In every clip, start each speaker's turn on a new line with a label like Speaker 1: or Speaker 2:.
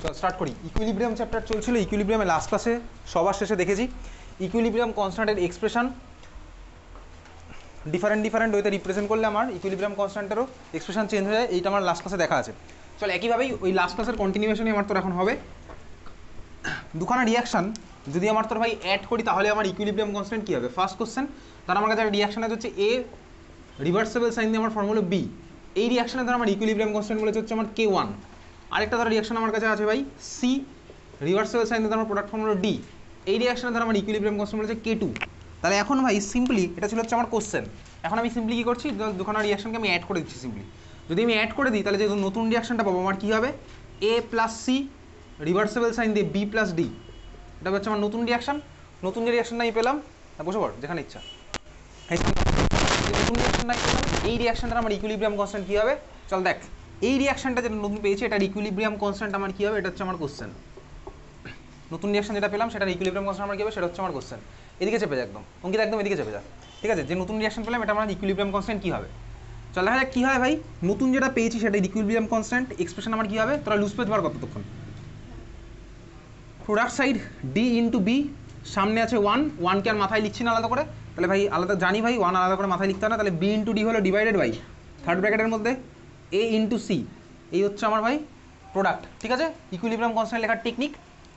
Speaker 1: চল স্টার্ট করি। Equilibrium chapter চলছিল, ইকুইলিব্রিয়ামে লাস্ট ক্লাসে সবার শেষে দেখেছি ইকুইলিব্রিয়াম কনস্ট্যান্টের এক্সপ্রেশন ডিফারেন্ট ওয়েতে রিপ্রেজেন্ট করলে আমার ইকুইলিব্রিয়াম কনস্ট্যান্টেরও এক্সপ্রেশন চেঞ্জ হয়ে যায়। এইটা আমার লাস্ট ক্লাসে দেখা আছে। চল একইভাবেই ওই লাস্ট ক্লাসের কন্টিনিউশনই আমার তোর এখন হবে। দুখানা রিয়াকশান যদি আমার তোর ভাই অ্যাড করি তাহলে আমার ইকুইলিব্রিয়াম কনস্ট্যান্ট কী হবে? ফার্স্ট কোশ্চেন, তার আমার কাছে রিয়াকশান আছে হচ্ছে এ, রিভার্সেবল সাইন দিয়ে আমার ফর্মুলা বি। এই রিয়াকশানে ধর আমার ইকুইলিব্রিয়াম কনস্ট্যান্ট বলেছে হচ্ছে আমার K1। আরেকটা ধর রিয়াকশান আমার কাছে আছে ভাই সি, রিভার্সেবল সাইন দিয়ে আমার প্রোডাক্ট ফর্মুলা ডি। এই রিয়াকশানে ধর আমার ইকুইলিব্রিয়াম কনস্ট্যান্ট বলেছে K2। তাহলে এখন ভাই সিম্পলি এটা ছিল হচ্ছে আমার কোশ্চেন। এখন আমি সিম্পলি কী করছি, দুখানা রিয়াকশানকে আমি অ্যাড করে দিচ্ছি সিম্পলি। যদি আমি অ্যাড করে দিই তাহলে যে নতুন রিয়াকশানটা পাবো আমার কী হবে? এ প্লাস সি রিভার্সেবল সাইন দিয়ে বি প্লাস ডি। এটা হচ্ছে আমার নতুন রিয়াকশান। নতুন যে রিয়াকশানটা আমি পেলাম, বসে পড় যেখানে ইচ্ছা। নতুন রিয়াকশানটা পেলাম, এই রিয়াকশানটা আমার ইকুইলিব্রিয়াম কনস্ট্যান্ট কী হবে? চল দেখ, এই রিয়াকশানটা যেটা নতুন পেয়েছি এটার ইকুইলিব্রিয়াম কনস্ট্যান্ট আমার কী হবে? এটা হচ্ছে আমার কোশ্চেন। নতুন রিয়াকশান যেটা পেলাম সেটার ইকুইলিব্রিয়াম কনস্ট্যান্ট আমার কী হবে? সেটা হচ্ছে আমার কোশ্চেন। এদিকে চেপে যা, একদম অঙ্কিত, একদম এদিকে চেপে যা। ঠিক আছে, যে নতুন রিয়াকশান পেলাম এটা আমার ইকুইলিব্রিয়াম কনস্ট্যান্ট কী হবে? চল দেখা যাক কী হয় ভাই। নতুন যেটা পেয়েছি সেটা ইকুইলিব্রিয়াম কনস্ট্যান্ট এক্সপ্রেশন আমার কী হবে? তোরা লুজ পেজ বার কতক্ষণ? Product side D into B, সামনে আছে ওয়ানকে আর মাথায় লিখছি না আলাদা করে, তাহলে ভাই আলাদা জানি ভাই ওয়ান আলাদা করে মাথায় লিখতে হয় না। তাহলে বি ইন্টু ডি হলো ডিভাইডেড বাই থার্ড ব্র্যাকেটের মধ্যে এ ইন্টু সি। এই হচ্ছে আমার ভাই প্রোডাক্ট। ঠিক আছে, ইকুইলিব্রিয়াম কনস্ট্যান্ট লেখার টেকনিক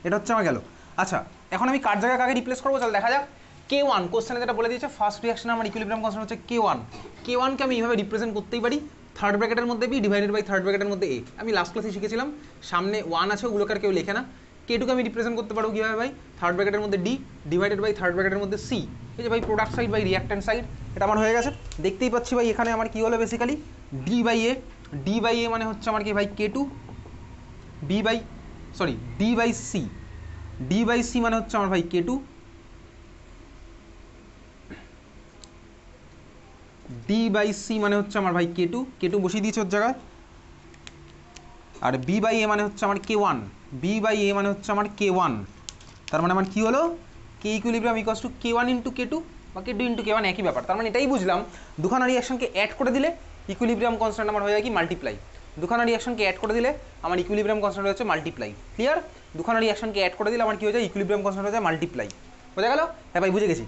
Speaker 1: এটা হচ্ছে আমার গেল। আচ্ছা, এখন আমি কার জায়গায় কাকে রিপ্লেস করবো চল দেখা যাক। K1 কোশ্চেনে যেটা বলে দিয়েছে ফার্স্ট রিয়াকশনে আমার ইকুইলিব্রিয়াম কনস্ট্যান্ট হচ্ছে K1। K1কে আমি এইভাবে রিপ্রেজেন্ট করতেই পারি, থার্ড ব্র্যাকেটের মধ্যে বি ডিভাইডেড বাই থার্ড ব্র্যাকেটের মধ্যে এ। আমি লাস্ট ক্লাসে শিখেছিলাম সামনে ওয়ান আছে, ওগুলোকে আর কেউ লেখে না। K2কে আমি রিপ্রেজেন্ট করতে পারবো কীভাবে ভাই? থার্ড ব্র্যাকেটের মধ্যে ডি ডিভাইডেড বাই থার্ড ব্র্যাকেটের মধ্যে সি। এই যে ভাই product side by reactant side এটা আমার হয়ে গেছে। দেখতেই পাচ্ছি ভাই এখানে আমার কী হলো বেসিক্যালি ডি বাই এ মানে হচ্ছে আমার কি ভাই K2, ডি বাই সি মানে হচ্ছে আমার ভাই K2, ডি বাই সি মানে হচ্ছে আমার ভাই K2 বসিয়ে দিয়েছে ওর জায়গায়। আর বি বাই এ মানে হচ্ছে আমার K1, তার মানে আমার কী হলো? K equilibrium equals to K1 into K2 বা K2 ইন্টু K1 একই ব্যাপার। তার মানে এটাই বুঝলাম দুখানা রিয়াকশনকে অ্যাড করে দিলে ইকুইলিব্রিয়াম কনস্ট্যান্ট আমার হয়ে যায় কি? মাল্টিপ্লাই। দুখানা রিয়াকশনকে অ্যাড করে দিলে আমার ইকুইলিব্রিয়াম কনস্ট্যান্ট হচ্ছে মাল্টিপ্লাই। ক্লিয়ার? দুখানা রিয়াকশনকে অ্যাড করে দিলে আমার কী হয়ে যায়? ইকুইলিব্রিয়াম কনস্ট্যান্ট হয়ে যায় মাল্টিপ্লাই। বোঝা গেল? হ্যাঁ ভাই বুঝে গেছি।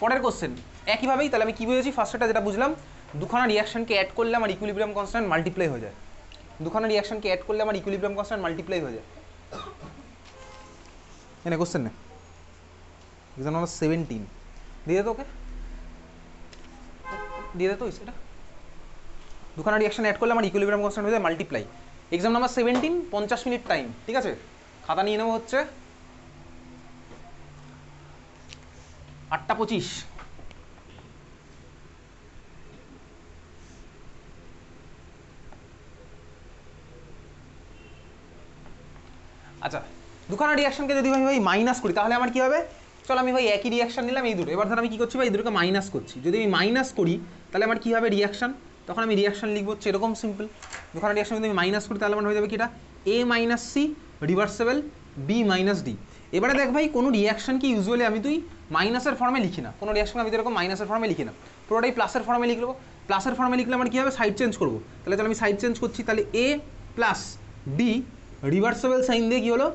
Speaker 1: পরের কোশ্চেন একইভাবেই, তাহলে আমি কী বুঝেছি? ফার্স্টটা যেটা বুঝলাম দুখানা রিয়াকশনকে অ্যাড করলে আমার ইকুইলিব্রিয়াম কনস্ট্যান্ট মাল্টিপ্লাই হয়ে যায়। দুখানা রিয়াকশনকে অ্যাড করলে আমার ইকুইলিব্রিয়াম কনস্ট্যান্ট মাল্টিপ্লাই হয়ে যায়। এনে কোশ্চেন নে, এক্সাম নাম্বার 17 দিয়ে দে, ওকে দিয়ে দে তো এটা। দুখানা রিয়াকশন অ্যাড করলে আমার ইকুইলিব্রিয়াম কনস্ট্যান্ট হয়ে যায় multiply. Exam number 17, 50 minute time. ঠিক আছে, খাতা নিয়ে নেবো হচ্ছে 8:25। আচ্ছা, দুখানা রিয়াকশনকে যদি ভাই মাইনাস করি তাহলে আমার কী হবে? চল আমি ভাই একই রিয়াকশন নিলাম এই দুটো, এবার ধর আমি কী করছি ভাই এই দুটোকে মাইনাস করছি। যদি আমি মাইনাস করি তাহলে আমার কী হবে? রিয়াকশন। তখন আমি রিয়াকশন লিখবো হচ্ছে এরকম সিম্পল। দুখানা রিয়াকশন যদি আমি মাইনাস করি তাহলে আমার হয়ে যাবে কি? এটা A minus C reversible B minus D. এবারে দেখ ভাই কোনো রিয়াকশনকে ইউজুয়ালি আমি মাইনাসের ফর্মে লিখি না, কোনো রিয়াকশন আমি এরকম মাইনাসের ফর্মে লিখি না, পুরোটাই প্লাসের ফর্মে লিখবো। প্লাসের ফর্মে লিখলে আমার কী হবে? সাইড চেঞ্জ করবো। তাহলে আমি সাইড চেঞ্জ করছি, তাহলে A plus D reversible sign দিয়ে কী হলো?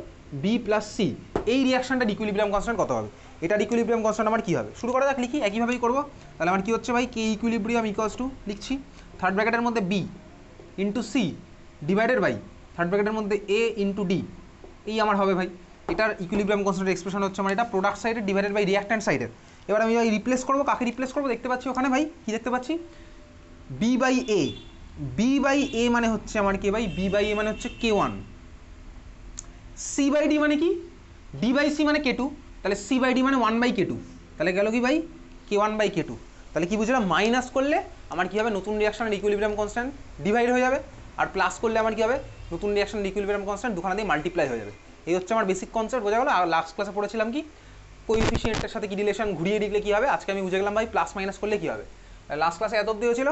Speaker 1: B plus C. এই রিয়াকশনটার ইকুইলিব্রিয়াম কনস্ট্যান্ট কত হবে? এটার ইকুইলিব্রিয়াম কনস্ট্যান্ট আমার কী হবে? শুরু করা যাক, লিখি একইভাবেই করবো। তাহলে আমার কী হচ্ছে ভাই? কে ইকুইলিব্রিয়াম ইকুয়ালস টু লিখছি থার্ড ব্র্যাকেটের মধ্যে B into C divided by third ব্র্যাকেটের মধ্যে এ ইন্টু ডি। এই আমার হবে ভাই এটার ইকুইলিব্রিয়াম কনস্ট্যান্ট এক্সপ্রেশন হচ্ছে আমার এটা প্রোডাক্ট সাইডের ডিভাইডেড বাই রিয়াক্ট্যান্ট সাইডের। এবার আমি ভাই রিপ্লেস করবো, কাকে রিপ্লেস করবো? দেখতে পাচ্ছি ওখানে ভাই কী দেখতে পাচ্ছি? বি বাই এ মানে হচ্ছে আমার কে ভাই? বি বাই এ মানে হচ্ছে K1, সি বাই ডি মানে কি? ডি বাই সি মানে K2, তাহলে সি বাই ডি মানে 1/K2। তাহলে গেল কি ভাই? K1/K2। তাহলে কি বুঝলাম? মাইনাস করলে আমার কী হবে? নতুন রিয়াকশনের ইকুইলিব্রিয়াম কনস্ট্যান্ট ডিভাইড হয়ে যাবে, আর প্লাস করলে আমার কী হবে? নতুন রিয়াকশনের ইকুইলিব্রিয়াম কনস্ট্যান্ট দুখানা দিয়ে মাল্টিপ্লাই হয়ে যাবে। এই হচ্ছে আমার বেসিক কনসেপ্ট, বোঝা গেল? আর লাস্ট ক্লাসে পড়েছিলাম কি কোএফিসিয়েন্টের সাথে কি রিলেশন ঘুরিয়ে লিখলে কী হবে। আজকে আমি বুঝে গেলাম ভাই প্লাস মাইনাস করলে কী হবে। লাস্ট ক্লাসে এত অব্দি হয়েছিল,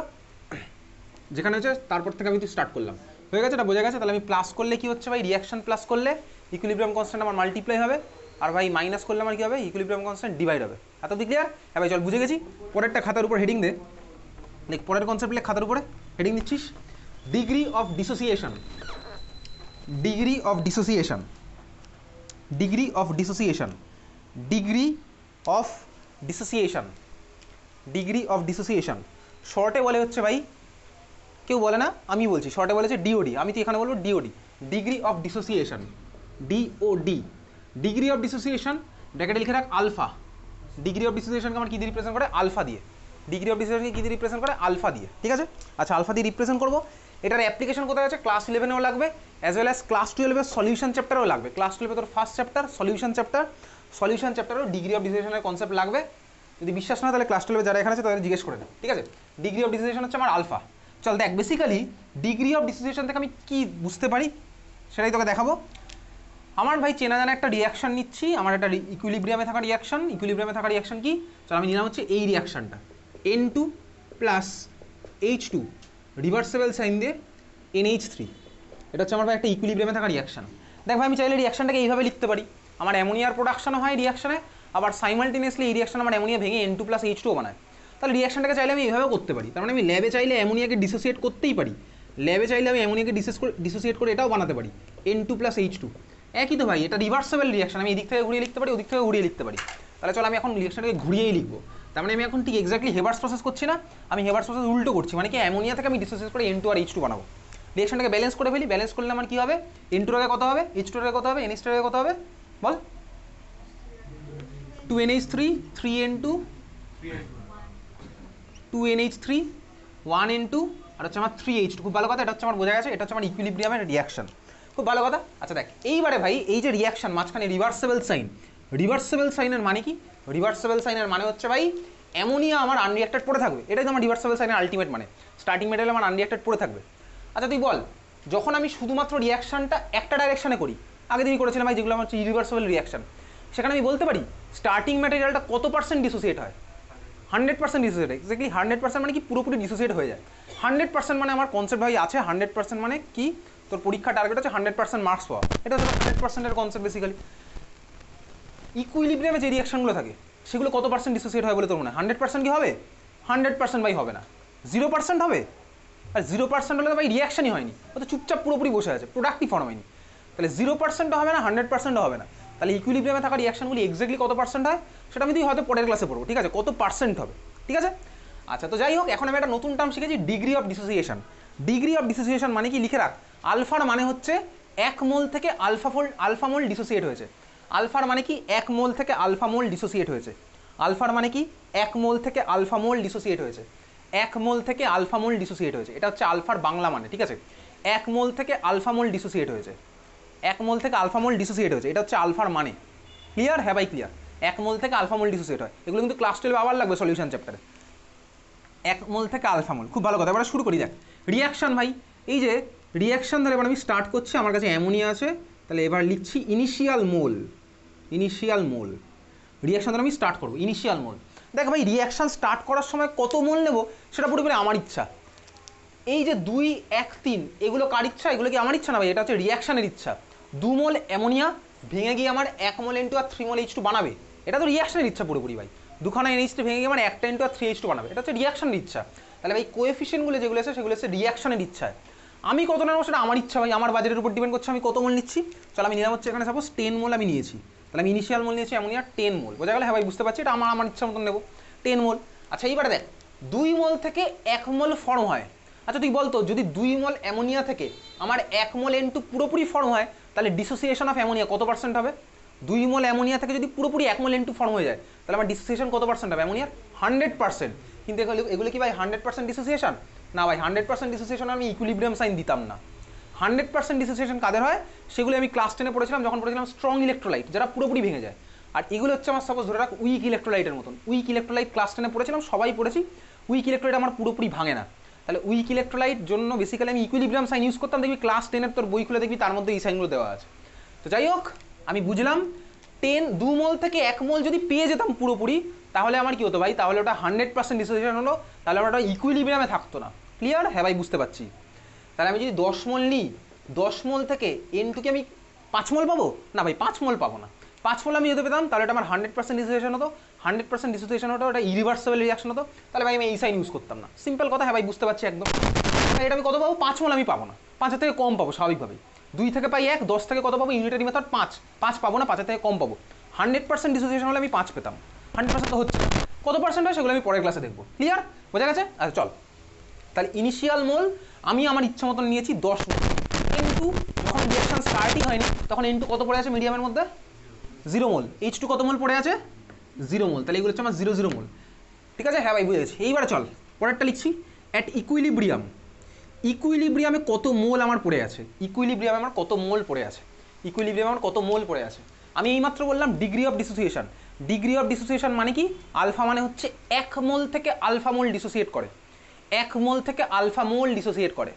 Speaker 1: যেখানে হচ্ছে তারপর থেকে আমি স্টার্ট করলাম, হয়ে গেছে, এটা বোঝা গেছে। তাহলে আমি প্লাস করলে কী হচ্ছে ভাই? রিয়াকশন প্লাস করলে ইকুইলিব্রিয়াম কনস্ট্যান্ট আমার মাল্টিপ্লাই হবে, আর ভাই মাইনাস করলে আমার কী হবে? ইকুইলিব্রিয়াম কনস্ট্যান্ট ডিভাইড হবে। এত দিক ক্লিয়ার? হ্যাঁ ভাই চল বুঝে গেছি। পরেরটা খাতার উপর হেডিং দে, দেখ পরের কনসেপ্ট লেখ খাতার উপরে হেডিং দিচ্ছিস degree of dissociation. Degree of dissociation, degree of dissociation, degree of dissociation, degree of dissociation শর্টে বলে হচ্ছে ভাই, কেউ বলে না, আমি বলছি শর্টে বলেছে ডিওডি, আমি তো এখানে বলবো DOD, degree of dissociation, DOD, degree of dissociation ব্র্যাকেটে লিখে রাখ আলফা। ডিগ্রি অফ ডিসোসিয়েশনকে আমার কী দিয়ে রিপ্রেজেন্ট করে? আলফা দিয়ে। ডিগ্রি অফ ডিসোসিয়েশনকে কী দিয়ে রিপ্রেজেন্ট করে? আলফা দিয়ে, ঠিক আছে? আচ্ছা, আলফা দিয়ে রিপ্রেজেন্ট করবো। এটার অ্যাপ্লিকেশন কোথায় আছে? ক্লাস 11এও লাগবে, অ্যাজ ওয়েল অ্যাজ ক্লাস 12-এর সলিউশন চ্যাপ্টারেও লাগবে। ক্লাস 12 তোর first chapter solution chapter, solution চ্যাপ্টারেও ডিগ্রি অফ ডিসোসিয়েশনের কনসেপ্ট লাগবে। যদি বিশ্বাস না তাহলে ক্লাস 12 যারা এখানে আছে তাদের জিজ্ঞেস করে নেব, ঠিক আছে? ডিগ্রি অফ ডিসোসিয়েশন হচ্ছে আমার আলফা। চল দেখ, বেসিক্যালি ডিগ্রি অফ ডিসোসিয়েশন থেকে আমি কি বুঝতে পারি সেটাই তোকে দেখাবো। আমার ভাই চেনা জানা একটা রিয়াকশন নিচ্ছি, আমার একটা ইকুইলিব্রিয়ামে থাকা রিয়াকশন। ইকুইলিব্রিয়ামে থাকা রিয়াকশন কি? চল আমি নিলাম হচ্ছে এই রিয়াকশনটা, N2 plus H2 reversible sign দিয়ে NH3। এটা হচ্ছে আমার ভাই একটা ইকুইলিব্রিয়ামে থাকা রিয়াকশন। দেখ ভাই, আমি চাইলে রিয়াকশনটাকে এইভাবে লিখতে পারি, আমার অ্যামোনিয়ার প্রোডাকশনও হয় রিয়াকশনে, আবার সাইমালটেনিয়াসলি এই রিয়াকশন আমার অ্যামোনিয়া ভেঙে N2 প্লাস H2 বানায়। তাহলে রিয়াকশনটাকে চাইলে আমি এইভাবেও করতে পারি। তার মানে আমি ল্যাবে চাইলে অ্যামোনিয়াকে ডিসোসিয়েট করতেই পারি, ল্যাবে চাইলে আমি অ্যামোনিয়াকে ডিসোসিয়েট করে এটাও বানাতে পারি, N2 প্লাস H2। একই তো ভাই, এটা রিভার্সেবল রিয়াকশন, আমি এদিক থেকে ঘুরিয়ে লিখতে পারি, ওদিক থেকে ঘুরিয়ে লিখতে পারি। তাহলে চলো আমি এখন রিয়াকশনটাকে ঘুরিয়েই লিখবো। তার মানে আমি এখন ঠিক এক্স্যাক্টলি হেবার্স প্রসেস করছি না, আমি হেবার্স প্রসেস উল্টো করছি, মানে কি অ্যামোনিয়া থেকে আমি ডিসোসিয়েট করে N2 আর H2 বানাবো। রিয়াকশনটাকে ব্যালেন্স করে ফেলি, ব্যালেন্স করলে আমার কি হবে? N2 এর আগে কত হবে? H2 এর আগে কত হবে? NH2 এর আগে কত হবে বল? 2NH3 3N2 2NH3 1N2 আর হচ্ছে আমার 3H2। খুব ভালো কথা, এটা হচ্ছে আমার বোঝা গেছে, এটা হচ্ছে আমার ইকুইলিব্রিয়ামের রিয়াকশন। খুব ভালো কথা। আচ্ছা দেখ, এইবারে ভাই এই যে রিয়াকশন মাঝখানে রিভার্সেবল সাইন, রিভার্সেবল সাইনের মানে কি? রিভার্সেবল সাইনের মানে হচ্ছে ভাই অ্যামোনিয়া আমার আনরিঅ্যাক্টেড পড়ে থাকবে, এটাই তো আমার রিভার্সেবল সাইনের আলটিমেট মানে, স্টার্টিং মেটেরিয়াল আমার আনরিঅ্যাক্টেড পড়ে থাকবে। আচ্ছা তুই বল, যখন আমি শুধুমাত্র রিয়াকশনটা একটা ডাইরেকশনে করি, আগে তুমি করেছিলাম ভাই যেগুলো আমার হচ্ছে ইরিভার্সেবল রিয়াকশন, সেখানে আমি বলতে পারি স্টার্টিং ম্যাটেরিয়ালটা কত পার্সেন্ট ডিসোসিয়েট হয়? 100% ডিসোসিয়েট। এক্স্যাক্টলি 100% মানে কি? পুরোপুরি ডিসোসিয়েট হয়ে যায়। 100% মানে আমার কনসেপ্ট ভাই আছে, 100% মানে কি? তোর পরীক্ষা টার্গেট হচ্ছে 100% মার্কস পাওয়া, এটা হচ্ছে 100%-এর কনসেপ্ট বেসিক্যালি। ইকুইলিব্রিয়ামে যে রিয়াকশনগুলো থাকে সেগুলো কত পার্সেন্ট ডিসোসিয়েট হয় বলে তোর মনে হয়? 100% কি হবে? 100% ভাই হবে না, 0% হবে। আর 0% হলে তো ভাই রিয়াকশনই হয়নি, ও তো চুপচাপ পুরোপুরি বসে আছে, প্রোডাক্টই ফর্ম হয়নি। তাহলে 0%ও হবে না, 100%ও হবে না। তাহলে ইকুইলিব্রিয়ামে থাকা রিয়াকশনগুলি এক্স্যাক্টলি কত পার্সেন্ট হয় সেটা আমি তুই হয়তো পরের ক্লাসে পড়বো, ঠিক আছে? কত পার্সেন্ট হবে, ঠিক আছে? আচ্ছা, তো যাই হোক, এখন আমি একটা নতুন টার্ম শিখেছি, degree of dissociation. Degree of dissociation মানে কি? লিখে রাখ, আলফার মানে হচ্ছে 1 মোল থেকে আলফা মোল ডিসোসিয়েট হয়েছে। আলফার মানে কি? 1 মোল থেকে আলফা মোল ডিসোসিয়েট হয়েছে। আলফার মানে কি? 1 মোল থেকে আলফা মোল ডিসোসিয়েট হয়েছে। 1 মোল থেকে আলফা মোল ডিসোসিয়েট হয়েছে, এটা হচ্ছে আলফার বাংলা মানে, ঠিক আছে? 1 মোল থেকে আলফা মোল ডিসোসিয়েট হয়েছে, 1 মোল থেকে আলফা মোল ডিসোসিয়েট হয়েছে, এটা হচ্ছে আলফার মানে। ক্লিয়ার? হ্যাঁ ভাই ক্লিয়ার। 1 মোল থেকে আলফা মোল ডিসোসিয়েট হয়, এগুলো কিন্তু ক্লাস 12 আবার লাগবে সলিউশন চ্যাপ্টারে। 1 মোল থেকে আলফা মোল, খুব ভালো কথা। এবার শুরু করি। দেখ রিয়াকশন ভাই, এই যে রিয়াকশন ধরে এবার আমি স্টার্ট করছি, আমার কাছে অ্যামোনিয়া আছে, তাহলে এবার লিখছি ইনিশিয়াল মোল। ইনিশিয়াল মোল রিয়াকশন ধরে আমি স্টার্ট করবো, ইনিশিয়াল মোল। দেখ ভাই, রিয়াকশন স্টার্ট করার সময় কত মোল নেব সেটা পুরোপুরি আমার ইচ্ছা। এই যে 2, 1, 3 এগুলো কার ইচ্ছা? এগুলো কি আমার ইচ্ছা না ভাই, এটা হচ্ছে রিয়াকশনের ইচ্ছা। 2 মোল অ্যামোনিয়া ভেঙে গিয়ে আমার 1 মোল N2 আর 3 মোল H2 বানাবে, এটা তো রিয়াকশনের ইচ্ছা পুরোপুরি ভাই। দুখানা NH3 ভেঙে গিয়ে আমার 1টা N2 আর 3H2 বানাবে, এটা হচ্ছে রিয়াকশনের ইচ্ছা। তাহলে ভাই কোএফিসিয়েন্টগুলো যেগুলো আছে সেগুলো হচ্ছে রিয়াকশনের ইচ্ছায়। আমি কত নেবো সেটা আমার ইচ্ছা ভাই, আমার বাজেটের উপর ডিপেন্ড করছে আমি কত মোল নিচ্ছি। চল আমি নিলাম হচ্ছে এখানে সাপোজ 10 মোল আমি নিয়েছি, তাহলে আমি ইনিশিয়াল মোল নিয়েছি অ্যামোনিয়া 10 মোল। বোঝা গেল? হ্যাঁ ভাই বুঝতে পারছি, এটা আমার ইচ্ছা মতন নেবো 10 মোল। আচ্ছা এইবারে দেখ, 2 মোল থেকে 1 মোল ফর্ম হয়। আচ্ছা তুই বলতো, যদি 2 মোল অ্যামোনিয়া থেকে আমার 1 মোল N2 পুরোপুরি ফর্ম হয়, তাহলে ডিসোসিয়েশন অফ অ্যামোনিয়া কত পার্সেন্ট হবে? 2 মোল অ্যামোনিয়া থেকে যদি পুরোপুরি 1 মোল N2 ফর্ম হয়ে যায়, তাহলে আমার ডিসোসিয়েশন কত পার্সেন্ট হবে অ্যামোনিয়ার? 100%। কিন্তু এগুলো কি ভাই 100% ডিসোসিয়েশন? না ভাই, 100% ডিসোসিয়েশন আমি ইকুইলিব্রিয়াম সাইন দিতাম না। 100% ডিসোসিয়েশন কাদের হয় সেগুলো আমি ক্লাস 10-এ পড়েছিলাম, যখন পড়েছিলাম স্ট্রং ইলেকট্রোলাইট, যারা পুরোপুরি ভেঙে যায়। আর এগুলো হচ্ছে আমার সাপোজ ধরে রাখ উইক ইলেকট্রোলাইটের মতন। উইক ইলেকট্রোলাইট ক্লাস 10-এ পড়েছিলাম, সবাই পড়েছি। উইক ইলেকট্রোলাইট আমার পুরোপুরি ভাঙে না। তাহলে উইক ইলেকট্রোলাইট জন্য বেসিক্যালি আমি ইকুইলিব্রিয়াম সাইন ইউজ করতাম। দেখবি ক্লাস 10-এর তোর বই খুলে দেখবি তার মধ্যে এই সাইনগুলো দেওয়া আছে। তো যাই হোক, আমি বুঝলাম 2 মোল থেকে 1 মোল যদি পেয়ে যেতাম পুরোপুরি, তাহলে আমার কি হতো ভাই? তাহলে ওটা 100% ডিসোসিয়েশন হলো, তাহলে আমার ওটা ইকুইলিব্রিয়ামে থাকতো না। ক্লিয়ার? হ্যাঁ ভাই বুঝতে পারছি। তাহলে আমি যদি 10 মোল নিই, 10 মোল থেকে N2 কে আমি 5 মোল পাবো? না ভাই 5 মোল পাবো না। 5 মোল আমি যদি পেতাম তাহলে এটা আমার 100% ডিসোসিয়েশন হতো। 100% ডিসোসিয়েশন হতো, ওটা ইরিভার্সেবল রিয়াকশন হতো। তাহলে ভাই আমি এই সাইন ইউজ করতাম না। সিম্পল কথা। হ্যাঁ ভাই বুঝতে পারছি একদম। ভাই এটা আমি কত পাবো 5 মোল আমি পাবো না, 5 থেকে কম পাবো স্বাভাবিকভাবেই। 2 থেকে পাই 1, 10 থেকে কত পাবো ইউনিটারি মেথড 5 পাবো না, 5 থেকে কম পাবো। 100% ডিসোসিয়েশন হলে আমি 5 পেতাম, 100% তো হচ্ছে না। কত পার্সেন্ট হয় সেগুলো আমি পরের ক্লাসে দেখবো। ক্লিয়ার, বোঝা গেছে? আচ্ছা চল, তাহলে ইনিশিয়াল মোল আমি আমার ইচ্ছা মতন নিয়েছি 10 মোল, কিন্তু যখন রিঅ্যাকশন স্টার্টই হয়নি তখন N2 কত পড়ে আছে মিডিয়ামের মধ্যে 0 মোল, H2 কত মোল পড়ে আছে 0 মোল, তাহলে এগুলো হচ্ছে আমার 0 0 মোল। ঠিক আছে, হ্যাঁ ভাই বুঝে গেছি। এইবারে চল পরেরটা লিখছি, অ্যাট ইকুইলিব্রিয়াম, ইকুইলিব্রিয়ামে কত মোল আমার পড়ে আছে, ইকুইলিব্রিয়ামে আমার কত মোল পড়ে আছে, ইকুইলিব্রিয়ামে আমার কত মোল পড়ে আছে। আমি এইমাত্র বললাম degree of dissociation, degree of dissociation মানে কি, আলফা মানে হচ্ছে 1 মোল থেকে আলফা মোল ডিসোসিয়েট করে, 1 মোল থেকে আলফা মোল ডিসোসিয়েট করে।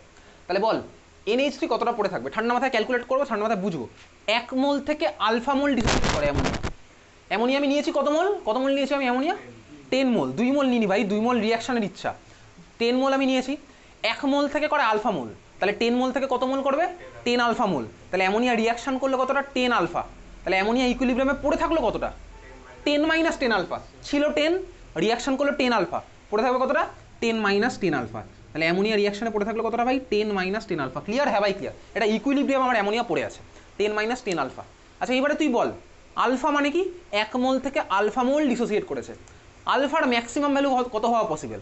Speaker 1: তাহলে বল NH3 কতটা পড়ে থাকবে, ঠান্ডা মাথায় ক্যালকুলেট করবো, ঠান্ডা মাথায় বুঝবো। 1 মোল থেকে আলফা মোল ডিসোসিয়েট করে অ্যামোনিয়া, অ্যামোনিয়া আমি নিয়েছি কত মোল, কত মোল নিয়েছি আমি অ্যামোনিয়া 10 মোল, 2 মোল নিনি ভাই, 2 মোল রিয়াকশনের ইচ্ছা, 10 মোল আমি নিয়েছি। 1 মোল থেকে করে আলফা মোল, তাহলে 10 মোল থেকে কত মোল করবে 10 আলফা মোল, তাহলে অ্যামোনিয়া রিয়াকশন করলে কতটা 10 আলফা, তাহলে অ্যামোনিয়া ইকুইলিব্রিয়ামে পড়ে থাকলো কতটা 10 মাইনাস 10 আলফা, ছিল 10, রিয়াকশন করলো 10 আলফা, পড়ে থাকবে কতটা 10 মাইনাস 10 আলফা, তাহলে অ্যামোনিয়া রিয়াকশনে পড়ে থাকলো কতটা ভাই 10 মাইনাস 10 আলফা। ক্লিয়ার, হ্যাঁ ভাই ক্লিয়ার, এটা ইকুইলিব্রিয়াম আমার অ্যামোনিয়া পড়ে আছে 10 মাইনাস 10 আলফা। আচ্ছা এবারে তুই বল আলফা মানে কি, 1 মোল থেকে আলফা মোল ডিসোসিয়েট করেছে, আলফার ম্যাক্সিমাম ভ্যালু কত হওয়া পসিবল,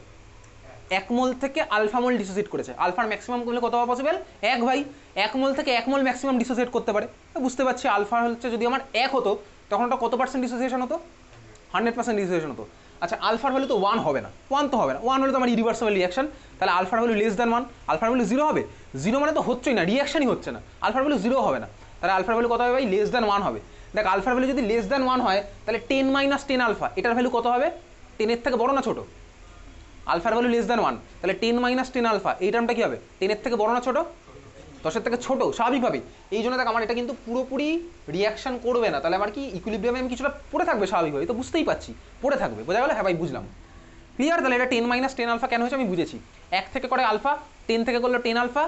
Speaker 1: 1 মোল থেকে আলফা মোল ডিসোসিয়েট করেছে, আলফার ম্যাক্সিমাম করলে কত হওয়া পসিবল 1 ভাই, 1 মোল থেকে 1 মোল ম্যাক্সিমাম ডিসোসিয়েট করতে পারে। বুঝতে পারছি আলফা হচ্ছে যদি আমার 1 হতো তখন ওটা কত পার্সেন্ট ডিসোসিয়েশন হতো 100% ডিসোসিয়েশন হতো। আচ্ছা আলফার ভ্যালু তো 1 হবে না, 1 তো হবে না, 1 হলে তো আমার ইরিভার্সিবল রিয়াকশন, তাহলে আলফার ভ্যালু লেস দ্যান 1, আলফার ভ্যালু 0 হবে, 0 মানে তো হচ্ছেই না, রিয়াকশনই হচ্ছে না, আলফার ভ্যালু 0 হবে না, তাহলে আলফার ভ্যালু কত হবে ভাই লেস দ্যান 1 হবে। দেখ আলফার ভ্যালু যদি লেস দ্যান 1 হয় তাহলে 10 মাইনাস 10 আলফা, এটার ভ্যালু কত হবে 10 এর থেকে বড় না ছোট, আলফার ভ্যালু লেস দ্যান 1, তাহলে 10 মাইনাস 10 আলফা এই টার্মটা কি হবে 10 এর থেকে বড় না ছোট, 10 এর থেকে ছোট স্বাভাবিকভাবেই। এই জন্য দেখ আমার এটা কিন্তু পুরোপুরি রিয়াকশন করবে না, তাহলে আমার কি ইকুইলিব্রিয়ামে আমি কিছুটা পড়ে থাকবে স্বাভাবিকভাবে, তো বুঝতেই পারছি পড়ে থাকবে, বোঝা গেল? হ্যাঁ ভাই বুঝলাম, ক্লিয়ার। তাহলে এটা 10 মাইনাস 10 আলফা কেন হয়েছে আমি বুঝেছি, 1 থেকে করে আলফা, 10 থেকে করলো 10 আলফা,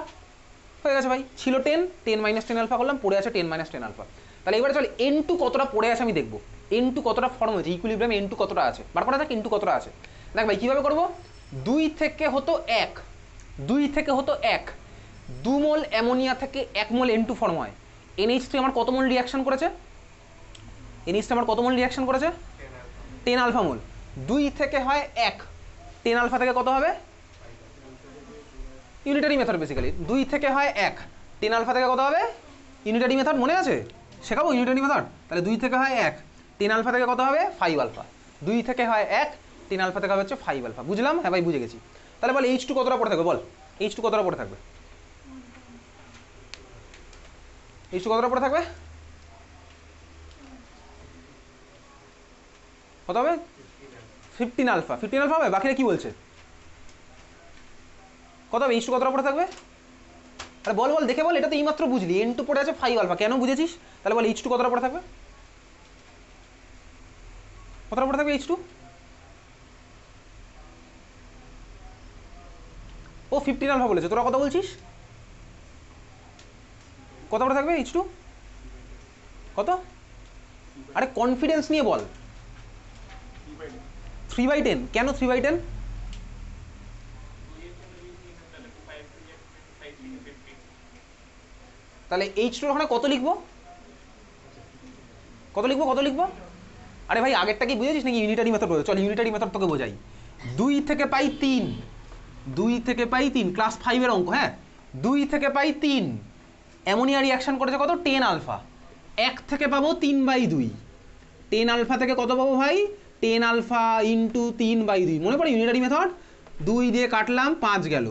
Speaker 1: হয়ে গেছে ভাই, ছিল 10, 10 মাইনাস 10 আলফা করলাম, পড়ে আছে 10 মাইনাস 10 আলফা। তাহলে এবারে চল N2 কতটা পড়ে আছে আমি দেখবো, N2 কতটা ফর্ম হয়েছে ইকুইলিব্রিয়ামে, N2 কতটা আছে বার করা যাক, N2 কতটা আছে। দেখ ভাই কীভাবে করবো, 2 থেকে হতো 1, 2 থেকে হতো 1, 2 মোল অ্যামোনিয়া থেকে 1 মোল N2 ফর্ম হয়। NH3 আমার কত মোল রিয়াকশন করেছে, NH3 আমার কত মোল রিয়াকশন করেছে 10 আলফা মোল, 2 থেকে হয় 1, 10 আলফা থেকে কত হবে ইউনিটারি মেথড বেসিক্যালি, 2 থেকে হয় 1, 10 আলফা থেকে কত হবে ইউনিটারি মেথড, মনে আছে শেখাবো ইউনিটারি মেথড। তাহলে 2 থেকে হয় 1, 10 আলফা থেকে কত হবে 5 আলফা, 2 থেকে হয় 1, 10 আলফা থেকে হচ্ছে 5 আলফা। বুঝলাম, হ্যাঁ ভাই বুঝে গেছি। তাহলে বল H2 কতটা পড়ে থাকবে, বল H2 কতটা পড়ে থাকবে, H2 কতটা পড়ে থাকবে, কত হবে 15 আলফা, 15 আলফা হবে, বাকিরা কি বলছে কত হবে H2 কতটা পড়ে থাকবে, আরে বল বল দেখে বল, এটা তো এইমাত্র বুঝলি N2 পড়ে আছে 5 আলফা, কেন বুঝেছিস, তাহলে বল H2 কতটা পড়ে থাকবে, কতটা পড়ে থাকবে H2, ও 15 আলফা বলেছে, তোরা কত বলছিস কত পড়ে থাকবে H2 কত, আরে কনফিডেন্স নিয়ে বল 3/10, কেন 3/10, তাহলে H2 ওখানে কত লিখবো, কত লিখবো, কত লিখবো, আরে ভাই আগেরটা কি বুঝেছিস নাকি ইউনিটারি মেথড বলে, চল ইউনিটারি মেথড তোকে বোঝাই। 2 থেকে পাই 3, 2 থেকে পাই 3, ক্লাস 5 এর অঙ্ক, হ্যাঁ 2 থেকে পাই 3, অ্যামোনিয়া রিয়াকশন করেছে কত 10 আলফা, 1 থেকে পাবো 3/2, 10 আলফা থেকে কত পাবো ভাই 10 আলফা ইন্টু 3/2, মনে পড়ে ইউনিটারি মেথড, 2 দিয়ে কাটলাম 5 গেল,